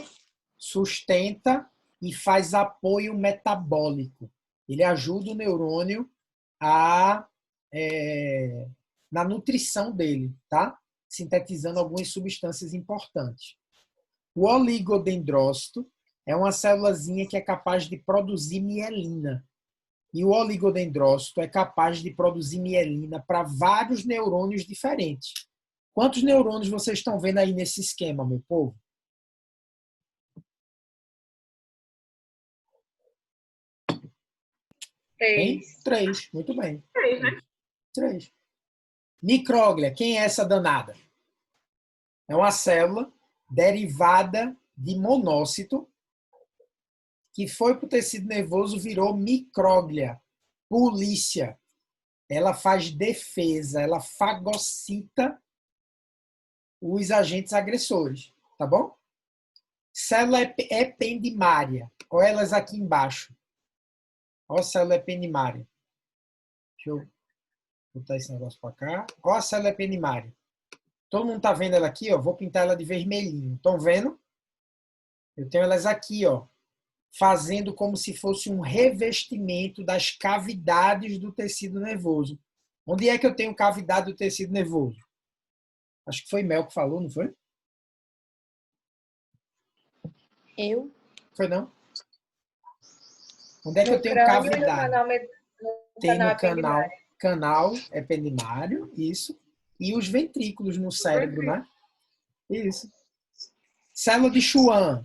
Sustenta e faz apoio metabólico. Ele ajuda o neurônio na nutrição dele, tá? Sintetizando algumas substâncias importantes. O oligodendrócito é uma célulazinha que é capaz de produzir mielina. E o oligodendrócito é capaz de produzir mielina para vários neurônios diferentes. Quantos neurônios vocês estão vendo aí nesse esquema, meu povo? 3. 3, muito bem. 3, né? 3. Micróglia, quem é essa danada? É uma célula derivada de monócito que foi para o tecido nervoso, virou micróglia, polícia. Ela faz defesa, ela fagocita os agentes agressores, tá bom? Célula ependimária. Olha elas aqui embaixo. Olha a célula ependimária. Deixa eu botar esse negócio para cá. Olha a célula ependimária. Todo mundo tá vendo ela aqui, ó. Vou pintar ela de vermelhinho. Estão vendo? Eu tenho elas aqui, ó, fazendo como se fosse um revestimento das cavidades do tecido nervoso. Onde é que eu tenho cavidade do tecido nervoso? Acho que foi Mel que falou, não foi? Eu? Foi não? Onde é que eu No tenho crânio e no cavidade? canal, Tem no ependimário. canal ependimário, isso. E os ventrículos no cérebro, né? Isso. Célula de Schwann.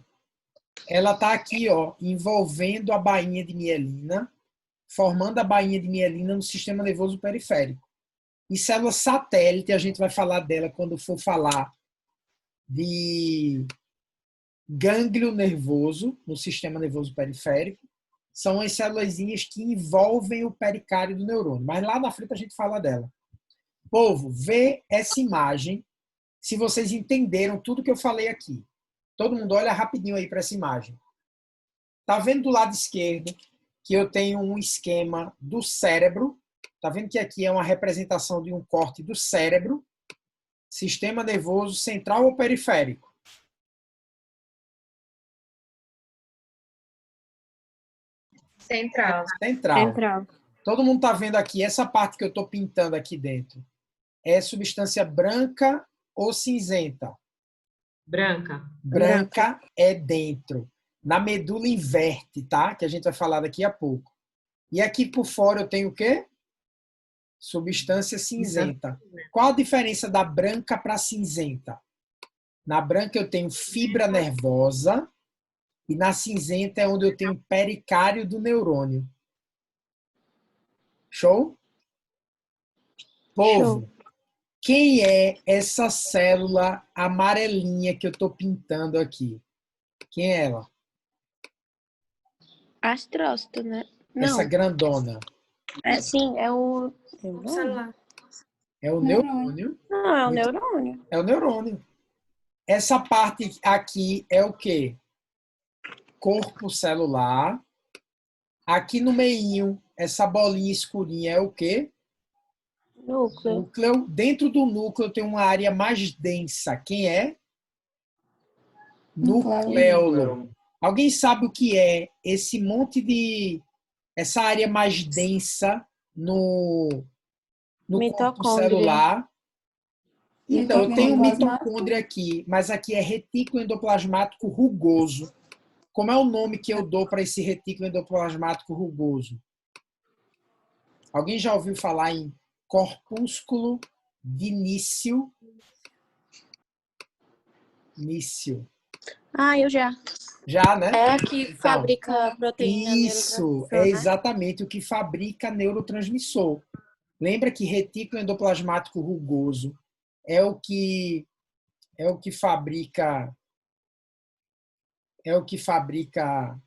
Ela está aqui, ó, envolvendo a bainha de mielina, formando a bainha de mielina no sistema nervoso periférico. E célula satélite, a gente vai falar dela quando for falar de gânglio nervoso no sistema nervoso periférico. São as célulazinhas que envolvem o pericárdio do neurônio. Mas lá na frente a gente fala dela. Povo, vê essa imagem, se vocês entenderam tudo que eu falei aqui. Todo mundo olha rapidinho aí para essa imagem. Tá vendo do lado esquerdo que eu tenho um esquema do cérebro? Tá vendo que aqui é uma representação de um corte do cérebro, sistema nervoso central ou periférico? Central. Central. Todo mundo tá vendo aqui, essa parte que eu tô pintando aqui dentro, é substância branca ou cinzenta? Branca. Branca é dentro. Na medula inverte, tá? Que a gente vai falar daqui a pouco. E aqui por fora eu tenho o quê? Substância cinzenta. Qual a diferença da branca para cinzenta? Na branca eu tenho fibra nervosa e na cinzenta é onde eu tenho pericárdio do neurônio. Show? Povo, quem é essa célula amarelinha que eu estou pintando aqui? Quem é ela? Astrócito, né? Não. Essa grandona. Sim, é o... Celular. É o neurônio. Não, é o neurônio. É o neurônio. Essa parte aqui é o quê? Corpo celular. Aqui no meio, essa bolinha escurinha é o quê? Núcleo. Núcleo. Dentro do núcleo tem uma área mais densa. Quem é? Nucleolo. Alguém sabe o que é esse monte de... essa área mais densa no corpo Mitocôndria. celular? Então, eu tenho Mitocôndria. mitocôndria aqui, mas aqui é retículo endoplasmático rugoso. Como é o nome que eu dou para esse retículo endoplasmático rugoso? Alguém já ouviu falar em corpúsculo de Nício? Nício. Ah, eu já. Já, né? É a que Então, fabrica proteína isso, neurotransmissor, é né? exatamente o que fabrica neurotransmissor. Lembra que retículo endoplasmático rugoso é o que fabrica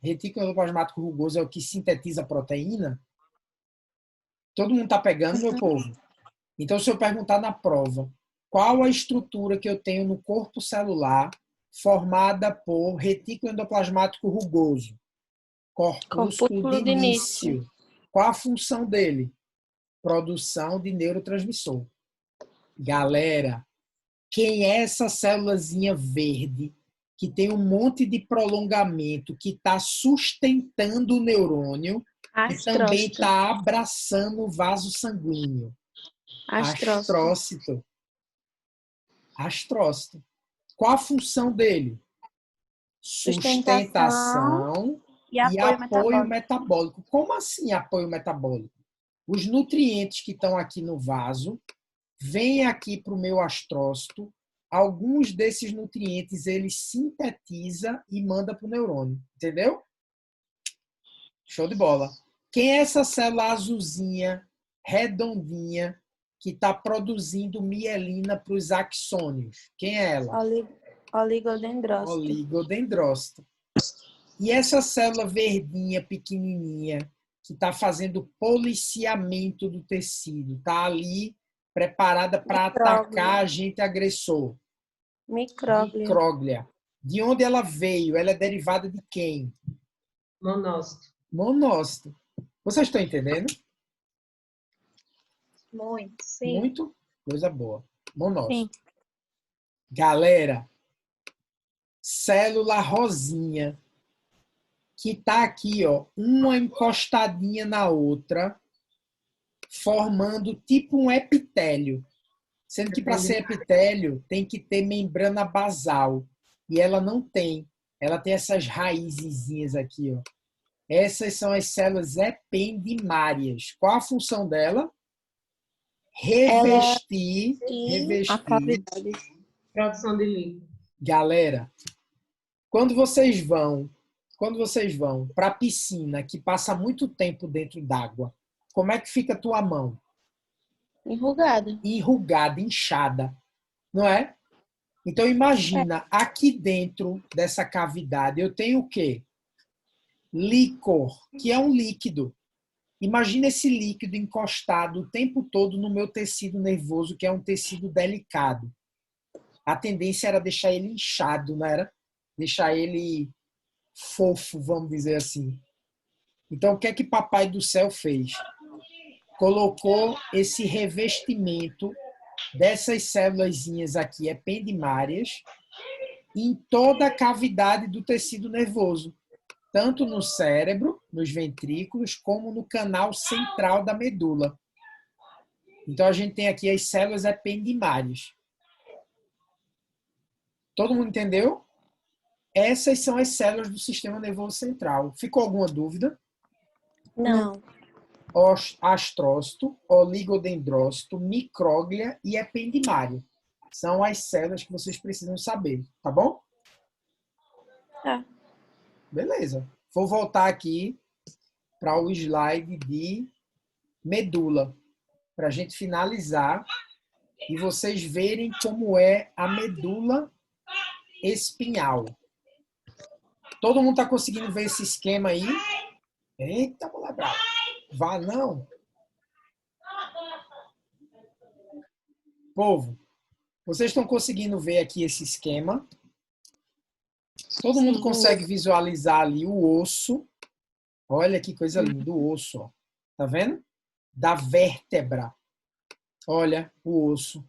retículo endoplasmático rugoso é o que sintetiza proteína? Todo mundo está pegando, meu povo? Então, se eu perguntar na prova, qual a estrutura que eu tenho no corpo celular formada por retículo endoplasmático rugoso? Corpúsculo de Nício. Qual a função dele? Produção de neurotransmissor. Galera, quem é essa célulazinha verde que tem um monte de prolongamento que está sustentando o neurônio e também está abraçando o vaso sanguíneo? Astrócito. Astrócito. Qual a função dele? Sustentação e apoio metabólico. Como assim apoio metabólico? Os nutrientes que estão aqui no vaso vêm aqui para o meu astrócito. Alguns desses nutrientes ele sintetiza e manda para o neurônio. Entendeu? Show de bola. Quem é essa célula azulzinha, redondinha, que está produzindo mielina para os axônios? Quem é ela? Oligodendrócito. Oligodendrócito. E essa célula verdinha, pequenininha, que está fazendo policiamento do tecido, está ali preparada para atacar agente agressor. Micróglia. De onde ela veio? Ela é derivada de quem? Monócito. Monócito. Vocês estão entendendo? Muito, sim. Muito? Coisa boa. Monócito. Sim. Galera, célula rosinha, que está aqui, ó, uma encostadinha na outra, formando tipo um epitélio. Sendo que para ser epitélio tem que ter membrana basal. E ela não tem. Ela tem essas raizinhas aqui, ó. Essas são as células ependimárias. Qual a função dela? Revestir. A cavidade. Produção de líquido. Galera, quando vocês vão para a piscina que passa muito tempo dentro d'água, como é que fica a tua mão? Enrugada. Enrugada, inchada, não é? Então imagina, aqui dentro dessa cavidade eu tenho o quê? Líquor, que é um líquido. Imagina esse líquido encostado o tempo todo no meu tecido nervoso, que é um tecido delicado. A tendência era deixar ele inchado, não era? Deixar ele fofo, vamos dizer assim. Então, o que é que Papai do Céu fez? Colocou esse revestimento dessas célulazinhas aqui ependimárias em toda a cavidade do tecido nervoso, tanto no cérebro, nos ventrículos, como no canal central da medula. Então, a gente tem aqui as células ependimárias. Todo mundo entendeu? Essas são as células do sistema nervoso central. Ficou alguma dúvida? Não. Astrócito, oligodendrócito, micróglia e ependimário. São as células que vocês precisam saber, tá bom? Tá. Beleza. Vou voltar aqui para o slide de medula, para a gente finalizar e vocês verem como é a medula espinhal. Todo mundo está conseguindo ver esse esquema aí? Eita, bola brava. Vá não. Povo, vocês estão conseguindo ver aqui esse esquema? Todo mundo consegue visualizar ali o osso. Olha que coisa linda, o osso, ó. Tá vendo? Da vértebra. Olha o osso.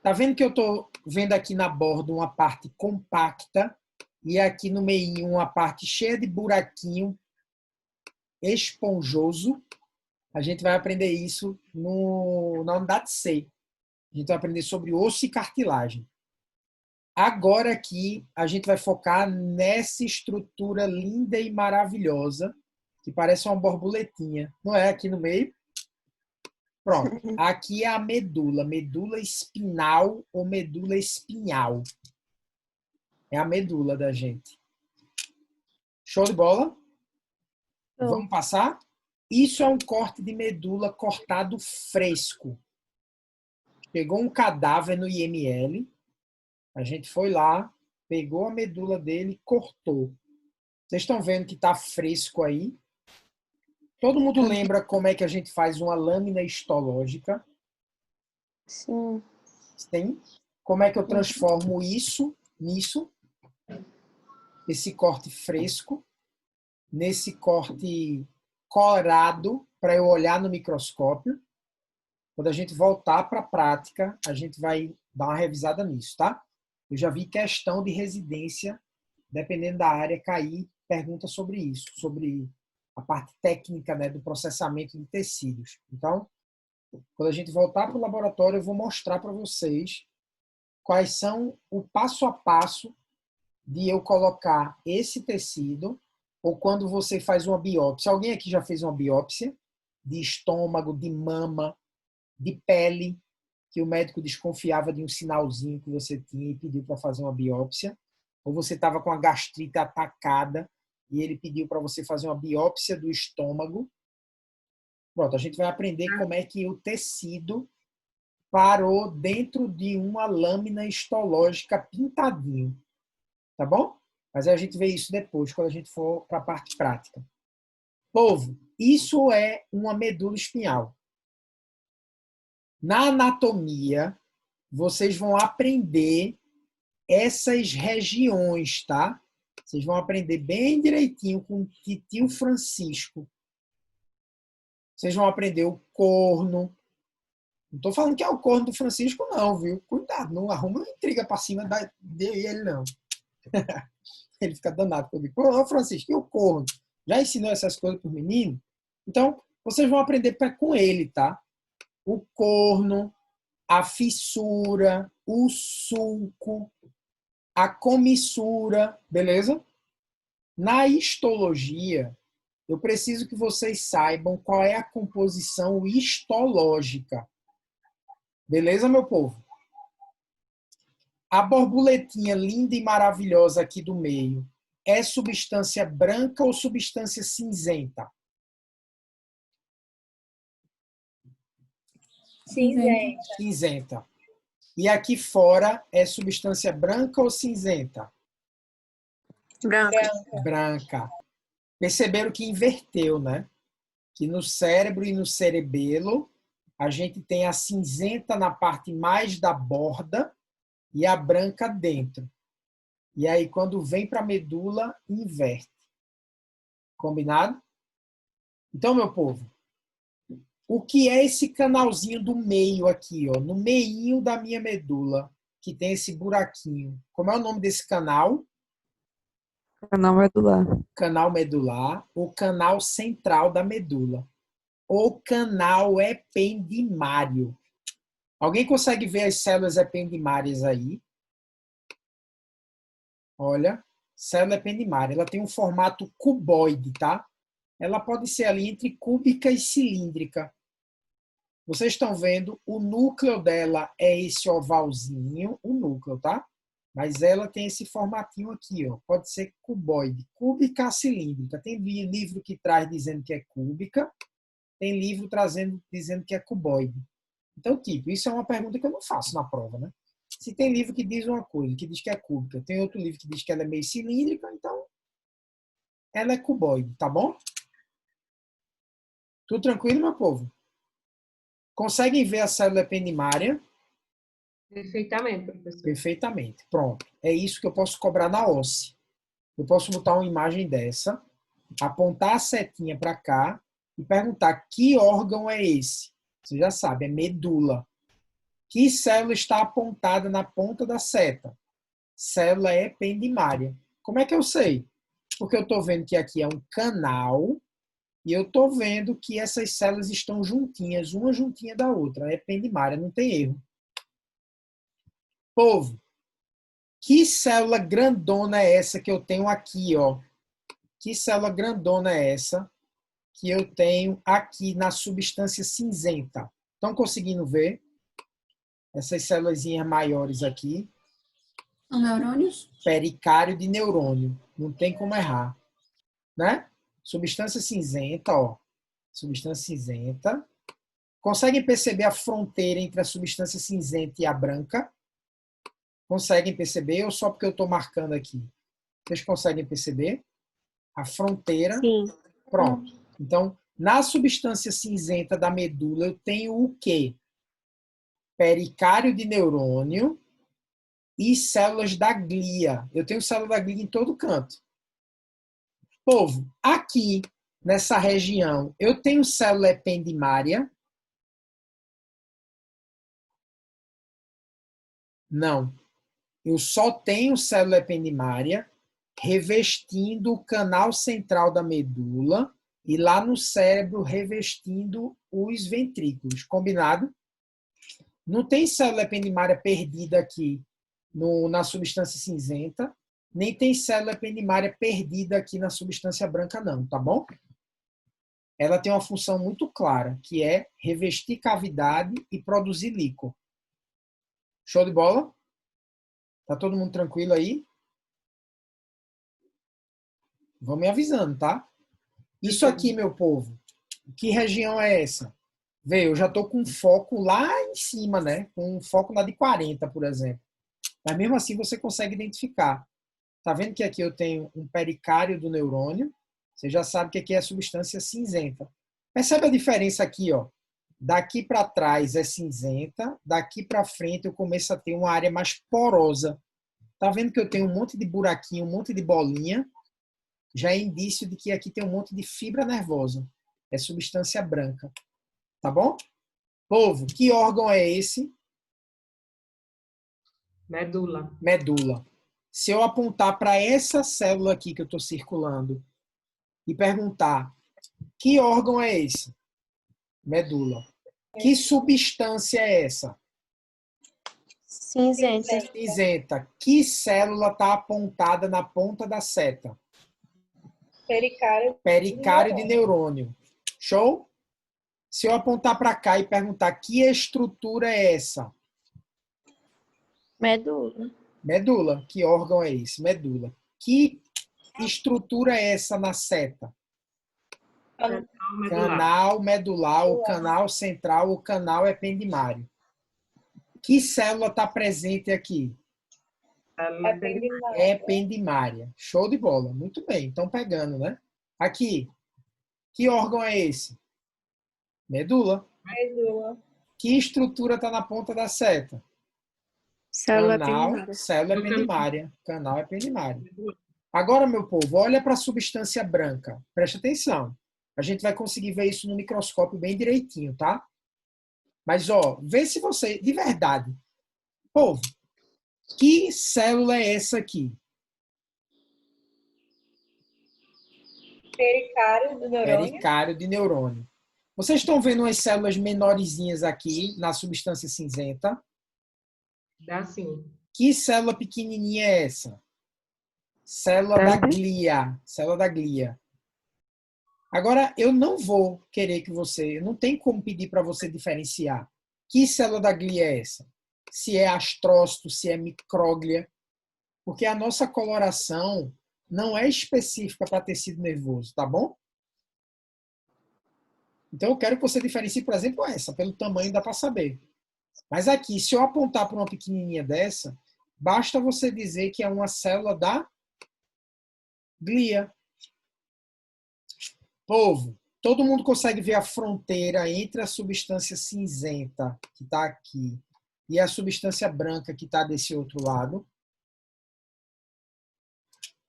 Tá vendo que eu tô vendo aqui na borda uma parte compacta e aqui no meio uma parte cheia de buraquinho esponjoso? A gente vai aprender isso na unidade C. A gente vai aprender sobre osso e cartilagem. Agora aqui a gente vai focar nessa estrutura linda e maravilhosa que parece uma borboletinha. Não é? Aqui no meio. Pronto. Aqui é a medula. Medula espinal ou medula espinhal. É a medula da gente. Show de bola? Vamos passar? Isso é um corte de medula cortado fresco. Pegou um cadáver no IML, a gente foi lá, pegou a medula dele e cortou. Vocês estão vendo que está fresco aí? Todo mundo lembra como é que a gente faz uma lâmina histológica? Sim. Tem? Como é que eu transformo isso nisso? Esse corte fresco, nesse corte colorado, para eu olhar no microscópio. Quando a gente voltar para a prática, a gente vai dar uma revisada nisso, tá? Eu já vi questão de residência, dependendo da área, cair pergunta sobre isso, sobre a parte técnica, né, do processamento de tecidos. Então, quando a gente voltar para o laboratório, eu vou mostrar para vocês quais são o passo a passo de eu colocar esse tecido, ou quando você faz uma biópsia. Alguém aqui já fez uma biópsia de estômago, de mama, de pele, que o médico desconfiava de um sinalzinho que você tinha e pediu para fazer uma biópsia? Ou você estava com a gastrite atacada e ele pediu para você fazer uma biópsia do estômago? Pronto, a gente vai aprender como é que o tecido parou dentro de uma lâmina histológica pintadinho. Tá bom? Mas a gente vê isso depois, quando a gente for para a parte prática. Povo, isso é uma medula espinhal. Na anatomia, vocês vão aprender essas regiões, tá? Vocês vão aprender bem direitinho com o titio Francisco. Vocês vão aprender o corno. Não estou falando que é o corno do Francisco, não, viu? Cuidado, não arruma uma intriga para cima dele, não. Ele fica danado quando eu digo, ô Francisco, e o corno? Já ensinou essas coisas para o menino? Então, vocês vão aprender com ele, tá? O corno, a fissura, o sulco, a comissura, beleza? Na histologia, eu preciso que vocês saibam qual é a composição histológica. Beleza, meu povo? A borboletinha linda e maravilhosa aqui do meio é substância branca ou substância cinzenta? Cinzenta. Cinzenta. E aqui fora é substância branca ou cinzenta? Branca. Branca. Perceberam que inverteu, né? Que no cérebro e no cerebelo a gente tem a cinzenta na parte mais da borda e a branca dentro. E aí quando vem para a medula, inverte. Combinado? Então, meu povo, o que é esse canalzinho do meio aqui, ó, no meinho da minha medula, que tem esse buraquinho? Como é o nome desse canal? Canal medular. Canal medular, ou canal central da medula, ou canal ependimário. Alguém consegue ver as células ependimárias aí? Olha, célula ependimária, ela tem um formato cuboide, tá? Ela pode ser ali entre cúbica e cilíndrica. Vocês estão vendo, o núcleo dela é esse ovalzinho, o núcleo, tá? Mas ela tem esse formatinho aqui, ó. Pode ser cuboide, cúbica a cilíndrica. Tem livro que traz dizendo que é cúbica, tem livro dizendo que é cuboide. Então, tipo, isso é uma pergunta que eu não faço na prova, né? Se tem livro que diz uma coisa, que diz que é cúbica, tem outro livro que diz que ela é meio cilíndrica, então ela é cuboide, tá bom? Tudo tranquilo, meu povo? Conseguem ver a célula ependimária? Perfeitamente, professor. Perfeitamente. Pronto. É isso que eu posso cobrar na OSCE. Eu posso botar uma imagem dessa, apontar a setinha para cá e perguntar que órgão é esse. Você já sabe, é medula. Que célula está apontada na ponta da seta? Célula ependimária. Como é que eu sei? Porque eu estou vendo que aqui é um canal e eu estou vendo que essas células estão juntinhas, uma juntinha da outra. É ependimária, não tem erro. Povo, que célula grandona é essa que eu tenho aqui, ó? Que célula grandona é essa que eu tenho aqui na substância cinzenta? Estão conseguindo ver? Essas células maiores aqui. São neurônios? Pericário de neurônio. Não tem como errar. Né? Substância cinzenta, ó. Substância cinzenta. Conseguem perceber a fronteira entre a substância cinzenta e a branca? Conseguem perceber ou só porque eu estou marcando aqui? Vocês conseguem perceber? A fronteira. Sim. Pronto. Então, na substância cinzenta da medula, eu tenho o quê? Pericário de neurônio e células da glia. Eu tenho célula da glia em todo canto. Povo, aqui, nessa região, eu tenho célula ependimária? Não. Eu só tenho célula ependimária revestindo o canal central da medula e lá no cérebro revestindo os ventrículos. Combinado? Não tem célula ependimária perdida aqui na substância cinzenta, nem tem célula ependimária perdida aqui na substância branca, não, tá bom? Ela tem uma função muito clara, que é revestir cavidade e produzir líquor. Show de bola? Tá todo mundo tranquilo aí? Vão me avisando, tá? Isso aqui, meu povo, que região é essa? Vê, eu já estou com foco lá em cima, né? Com foco na de 40, por exemplo. Mas mesmo assim você consegue identificar. Tá vendo que aqui eu tenho um pericário do neurônio? Você já sabe que aqui é a substância cinzenta. Percebe a diferença aqui, ó? Daqui para trás é cinzenta, daqui para frente eu começo a ter uma área mais porosa. Tá vendo que eu tenho um monte de buraquinho, um monte de bolinha? Já é indício de que aqui tem um monte de fibra nervosa. É substância branca. Tá bom? Povo, que órgão é esse? Medula. Medula. Se eu apontar para essa célula aqui que eu estou circulando e perguntar que órgão é esse? Medula. Que substância é essa? Cinzenta. Cinzenta. Que célula está apontada na ponta da seta? Pericário. Pericário de neurônio. Show? Se eu apontar para cá e perguntar que estrutura é essa? Medula. Medula. Que órgão é esse? Medula. Que estrutura é essa na seta? Medular. Canal medular, o canal central, o canal ependimário. Que célula está presente aqui? Ependimária. Show de bola. Muito bem. Estão pegando, né? Aqui. Que órgão é esse? Medula. Medula. Que estrutura está na ponta da seta? Célula Canal, ependimária. célula ependimária. Canal ependimário. Agora, meu povo, olha para a substância branca. Presta atenção. A gente vai conseguir ver isso no microscópio bem direitinho, tá? Mas, ó, vê se você... De verdade. Povo, que célula é essa aqui? Pericário do neurônio. Pericário de neurônio. Vocês estão vendo umas células menorzinhas aqui na substância cinzenta? Dá sim. Que célula pequenininha é essa? Célula da glia. Célula da glia. Agora, eu não vou querer que você... Não tem como pedir para você diferenciar. Que célula da glia é essa? Se é astrócito, se é micróglia. Porque a nossa coloração não é específica para tecido nervoso, tá bom? Então, eu quero que você diferencie, por exemplo, essa. Pelo tamanho dá para saber. Mas aqui, se eu apontar para uma pequenininha dessa, basta você dizer que é uma célula da glia. Povo, todo mundo consegue ver a fronteira entre a substância cinzenta, que está aqui, e a substância branca, que está desse outro lado?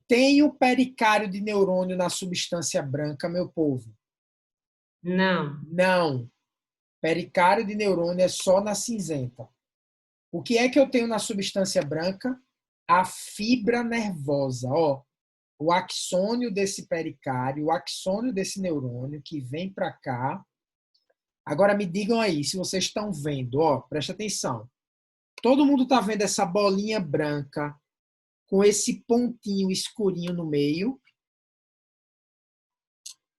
Tem o pericário de neurônio na substância branca, meu povo? Não. Não. Pericário de neurônio é só na cinzenta. O que é que eu tenho na substância branca? A fibra nervosa. Ó, o axônio desse pericário, o axônio desse neurônio que vem para cá. Agora me digam aí, se vocês estão vendo, ó, presta atenção. Todo mundo está vendo essa bolinha branca com esse pontinho escurinho no meio?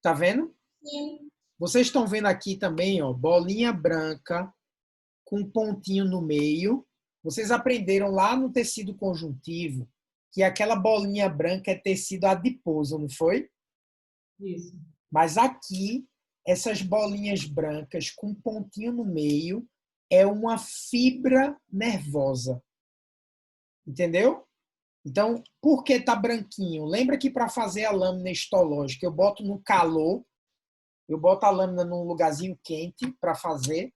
Tá vendo? Sim. Vocês estão vendo aqui também, ó, bolinha branca com pontinho no meio. Vocês aprenderam lá no tecido conjuntivo que aquela bolinha branca é tecido adiposo, não foi? Isso. Mas aqui, essas bolinhas brancas com pontinho no meio é uma fibra nervosa. Entendeu? Então, por que tá branquinho? Lembra que para fazer a lâmina histológica eu boto no calor, eu boto a lâmina num lugarzinho quente para fazer,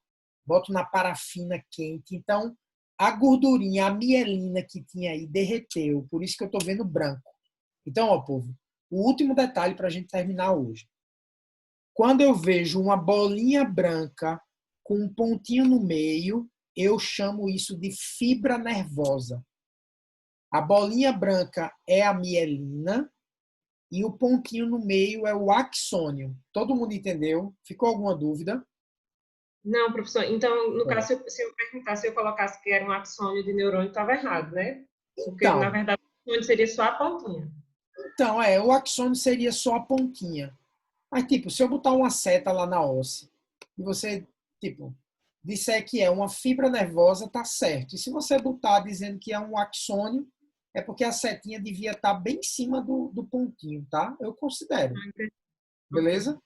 boto na parafina quente. Então, a gordurinha, a mielina que tinha aí derreteu, por isso que eu estou vendo branco. Então, ó, povo, o último detalhe para a gente terminar hoje. Quando eu vejo uma bolinha branca com um pontinho no meio, eu chamo isso de fibra nervosa. A bolinha branca é a mielina e o pontinho no meio é o axônio. Todo mundo entendeu? Ficou alguma dúvida? Não, professor. Então, no caso, se eu perguntasse, se eu colocasse que era um axônio de neurônio, estava errado, né? Porque, Então, na verdade, o axônio seria só a pontinha. Então, o axônio seria só a pontinha. Mas, tipo, se eu botar uma seta lá na óssea e você, tipo, disser que é uma fibra nervosa, tá certo. E se você botar dizendo que é um axônio, é porque a setinha devia estar bem em cima do pontinho, tá? Eu considero. Beleza?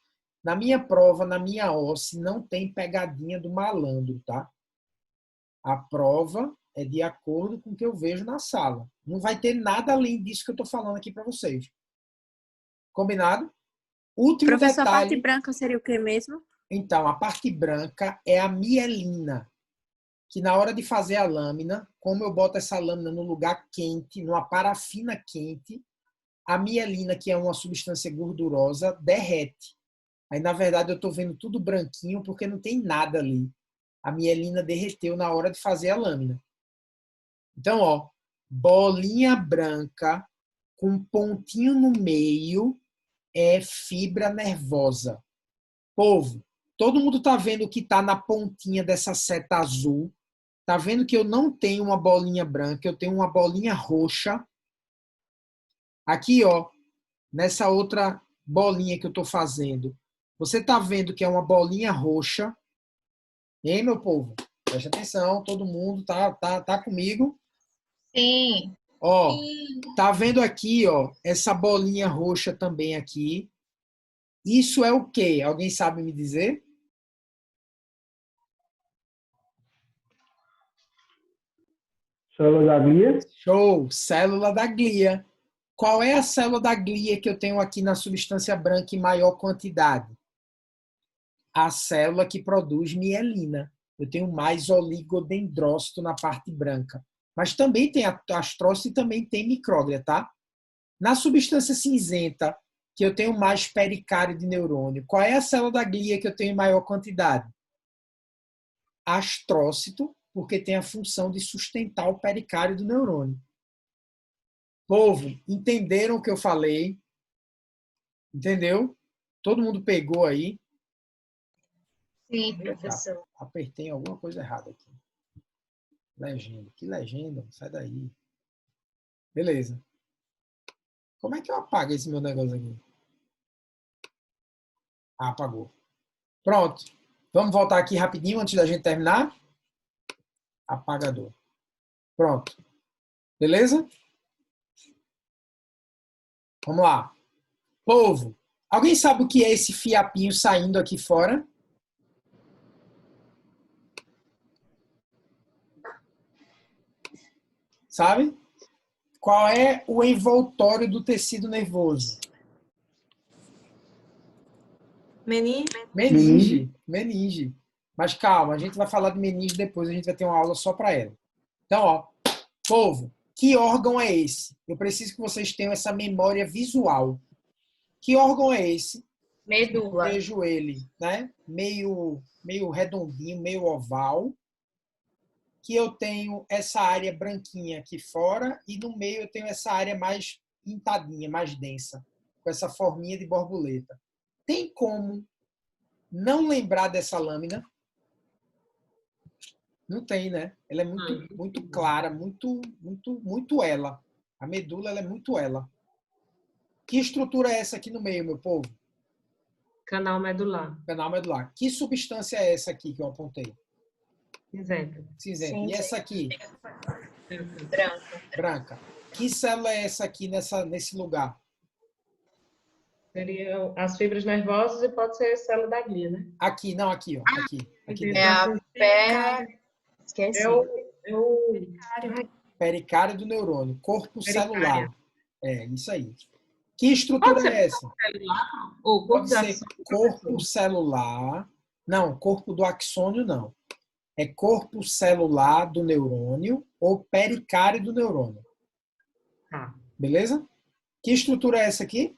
Na minha prova, na minha OSCE, não tem pegadinha do malandro, tá? A prova é de acordo com o que eu vejo na sala. Não vai ter nada além disso que eu estou falando aqui para vocês. Combinado? Último Professor, a detalhe. parte branca seria o que mesmo? Então, a parte branca é a mielina, que na hora de fazer a lâmina, como eu boto essa lâmina no lugar quente, numa parafina quente, a mielina, que é uma substância gordurosa, derrete. Aí, na verdade, eu estou vendo tudo branquinho porque não tem nada ali. A mielina derreteu na hora de fazer a lâmina. Então, ó, bolinha branca com pontinho no meio é fibra nervosa. Povo, Todo mundo está vendo que está na pontinha dessa seta azul. Está vendo que eu não tenho uma bolinha branca, eu tenho uma bolinha roxa. Aqui, ó, nessa outra bolinha que eu estou fazendo. Você está vendo que é uma bolinha roxa. Hein, meu povo? Preste atenção, todo mundo tá comigo? Sim. Ó, tá vendo aqui, ó, essa bolinha roxa também aqui. Isso é o quê? Alguém sabe me dizer? Célula da glia. Show! Célula da glia. Qual é a célula da glia que eu tenho aqui na substância branca em maior quantidade? A célula que produz mielina. Eu tenho mais oligodendrócito na parte branca. Mas também tem astrócito e também tem micróglia, tá? Na substância cinzenta, que eu tenho mais pericário de neurônio, qual é a célula da glia que eu tenho em maior quantidade? Astrócito, porque tem a função de sustentar o pericário do neurônio. Povo, entenderam o que eu falei? Entendeu? Todo mundo pegou aí? Sim, professor. Apertei alguma coisa errada aqui. Legenda. Que legenda? Sai daí. Beleza. Como é que eu apago esse meu negócio aqui? Ah, apagou. Pronto. Vamos voltar aqui rapidinho antes da gente terminar. Apagador. Pronto. Beleza? Vamos lá. Povo, alguém sabe o que é esse fiapinho saindo aqui fora? Sabe? Qual é o envoltório do tecido nervoso? Meninge. Meninge. Mas calma, a gente vai falar de meninge depois, a gente vai ter uma aula só para ela. Então, ó, povo, que órgão é esse? Eu preciso que vocês tenham essa memória visual. Que órgão é esse? Medula. Eu vejo ele, né? Meio redondinho, meio oval. Que eu tenho essa área branquinha aqui fora e no meio eu tenho essa área mais pintadinha, mais densa, com essa forminha de borboleta. Tem como não lembrar dessa lâmina? Não tem, né? Ela é muito clara, muito ela. A medula ela é muito ela. Que estrutura é essa aqui no meio, meu povo? Canal medular. Canal medular. Que substância é essa aqui que eu apontei? Cinzenta. Cinzenta. Sim, E essa aqui? Branca. Branca. Que célula é essa aqui nesse lugar? Seriam as fibras nervosas e pode ser célula da glia, né? Aqui, não, aqui, ó. Aqui É dentro. a pé. Esqueci. Pericário do neurônio. Corpo Pericário. celular. É, isso aí. Que estrutura é essa? Celular? Ou Pode ser corpo celular. Não, corpo do axônio não. É corpo celular do neurônio ou pericário do neurônio. Tá. Beleza? Que estrutura é essa aqui?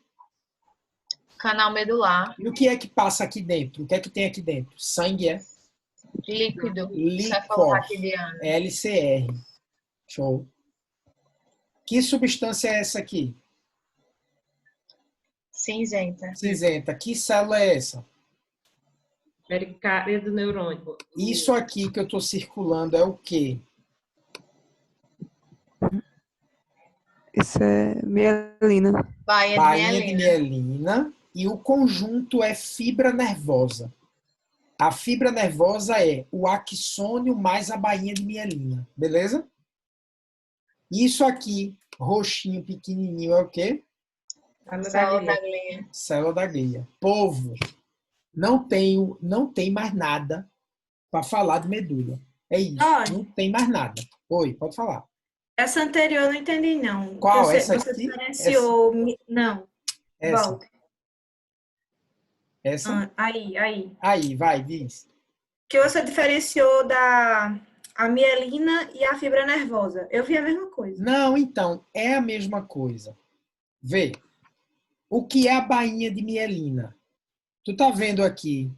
Canal medular. E o que é que passa aqui dentro? O que é que tem aqui dentro? Sangue é? Líquido. Líquor. Cefalorraquidiano. LCR. Show. Que substância é essa aqui? Cinzenta. Cinzenta. Que célula é essa? Pericária do neurônio. Isso aqui que eu estou circulando é o quê? Isso é mielina. Bainha de mielina. E o conjunto é fibra nervosa. A fibra nervosa é o axônio mais a bainha de mielina. Beleza? Isso aqui, roxinho, pequenininho, é o quê? Célula da glia. Célula da glia. Povo, não tem mais nada para falar de medula. É isso. Olha. Não tem mais nada. Oi, pode falar. Essa anterior eu não entendi, não. Qual? Essa Você aqui? diferenciou... Não. Essa. Volta. Essa? Aí. Aí, vai, diz. Que você diferenciou a mielina e a fibra nervosa. Eu vi a mesma coisa. Não, então, é a mesma coisa. Vê. O que é a bainha de mielina? Tu tá vendo aqui.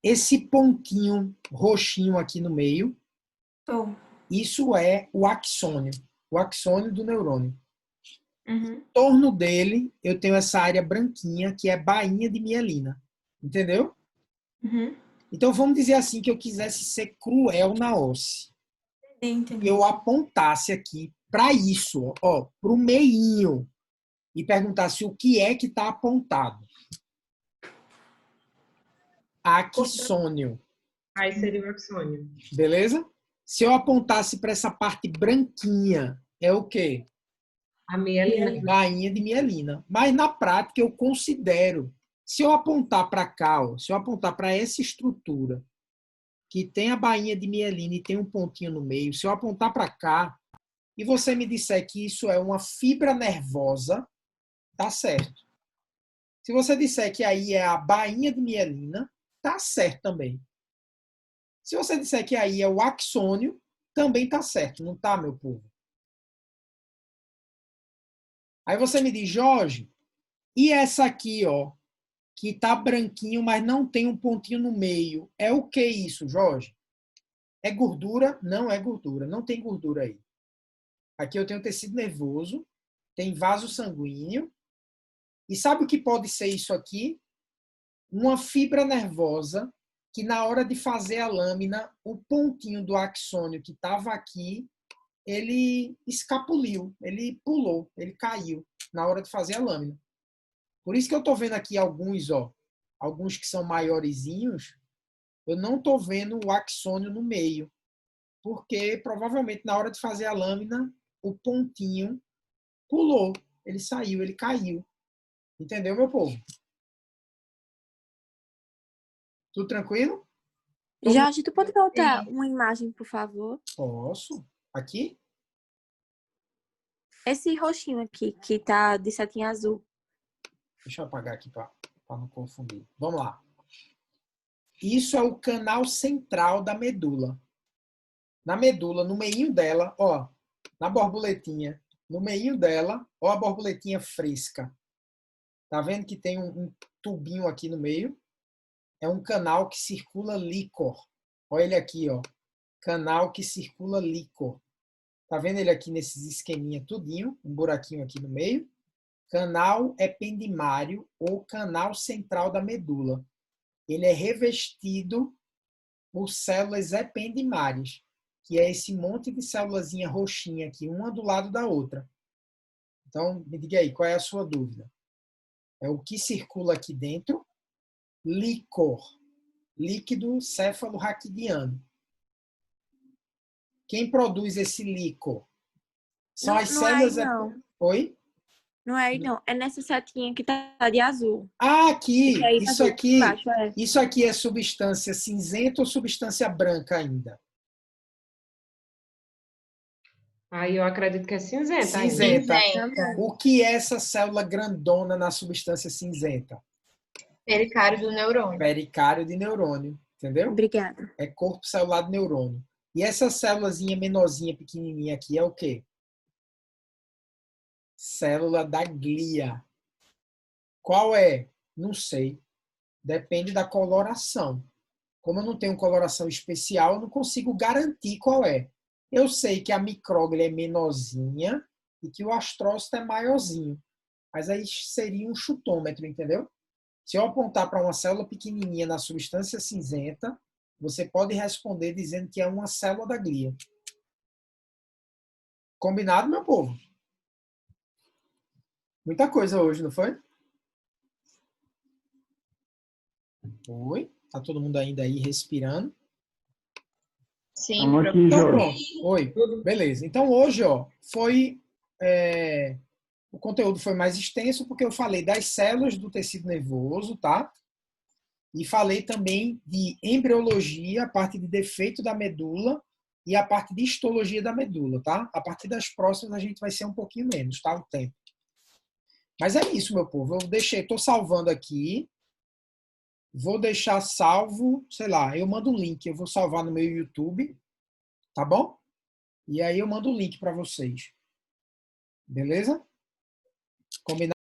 Esse pontinho roxinho aqui no meio. Tô. Isso é o axônio. O axônio do neurônio. Uhum. Em torno dele, eu tenho essa área branquinha, que é bainha de mielina. Entendeu? Uhum. Então, vamos dizer assim que eu quisesse ser cruel na OSCE. Entendi. Eu apontasse aqui para isso, ó, para o meinho, e perguntasse o que é que está apontado. Axônio. Aí seria o axônio. Beleza? Se eu apontasse para essa parte branquinha, é o quê? A mielina. Bainha de mielina. Mas na prática eu considero, se eu apontar para cá, ó, se eu apontar para essa estrutura que tem a bainha de mielina e tem um pontinho no meio, se eu apontar para cá e você me disser que isso é uma fibra nervosa, tá certo. Se você disser que aí é a bainha de mielina, tá certo também. Se você disser que aí é o axônio, também tá certo, não tá, meu povo? Aí você me diz, Jorge, e essa aqui, ó, que tá branquinho, mas não tem um pontinho no meio, é o que isso, Jorge? É gordura? Não é gordura, não tem gordura aí. Aqui eu tenho tecido nervoso, tem vaso sanguíneo, e sabe o que pode ser isso aqui? Uma fibra nervosa que na hora de fazer a lâmina, o pontinho do axônio que estava aqui, ele escapuliu, ele pulou, ele caiu na hora de fazer a lâmina. Por isso que eu estou vendo aqui alguns, ó, alguns que são maiorzinhos, eu não estou vendo o axônio no meio, porque provavelmente na hora de fazer a lâmina, o pontinho pulou, ele saiu, ele caiu. Entendeu, meu povo? Tudo tranquilo? Jorge, tu pode voltar uma imagem, por favor? Posso. Aqui? Esse roxinho aqui, que tá de setinha azul. Deixa eu apagar aqui para não confundir. Vamos lá. Isso é o canal central da medula. Na medula, no meio dela, ó, na borboletinha, no meio dela, ó a borboletinha fresca. Tá vendo que tem um tubinho aqui no meio? É um canal que circula líquor. Olha ele aqui, ó. Canal que circula líquor. Tá vendo ele aqui nesses esqueminha tudinho? Um buraquinho aqui no meio. Canal ependimário ou canal central da medula. Ele é revestido por células ependimárias, que é esse monte de célulazinha roxinha aqui, uma do lado da outra. Então, me diga aí, qual é a sua dúvida? É o que circula aqui dentro? Líquor. Líquido cefalorraquidiano. Quem produz esse líquor? São as células... Não é aí, não. Oi? Não é aí, não. É nessa setinha que tá de azul. Ah, aqui! Aí, Isso azul, aqui, embaixo, é. isso aqui é substância cinzenta ou substância branca ainda? Aí eu acredito que é cinzenta ainda. Cinzenta. O que é essa célula grandona na substância cinzenta? Pericário do neurônio. Pericário de neurônio, entendeu? Obrigada. É corpo celular de neurônio. E essa célulazinha menorzinha, pequenininha aqui é o quê? Célula da glia. Qual é? Não sei. Depende da coloração. Como eu não tenho coloração especial, eu não consigo garantir qual é. Eu sei que a micróglia é menorzinha e que o astrócito é maiorzinho. Mas aí seria um chutômetro, entendeu? Se eu apontar para uma célula pequenininha na substância cinzenta, você pode responder dizendo que é uma célula da glia. Combinado, meu povo? Muita coisa hoje, não foi? Oi? Tá todo mundo ainda aí respirando? Sim, Estamos aqui, Então, Jorge. pronto. Oi. Beleza. Então, hoje, ó, foi... o conteúdo foi mais extenso porque eu falei das células do tecido nervoso, tá? E falei também de embriologia, a parte de defeito da medula e a parte de histologia da medula, tá? A partir das próximas a gente vai ser um pouquinho menos, tá? O tempo. Mas é isso, meu povo. Eu deixei, tô salvando aqui. Vou deixar salvo, sei lá, eu mando um link, eu vou salvar no meu YouTube, tá bom? E aí eu mando o link para vocês. Beleza? Combinado?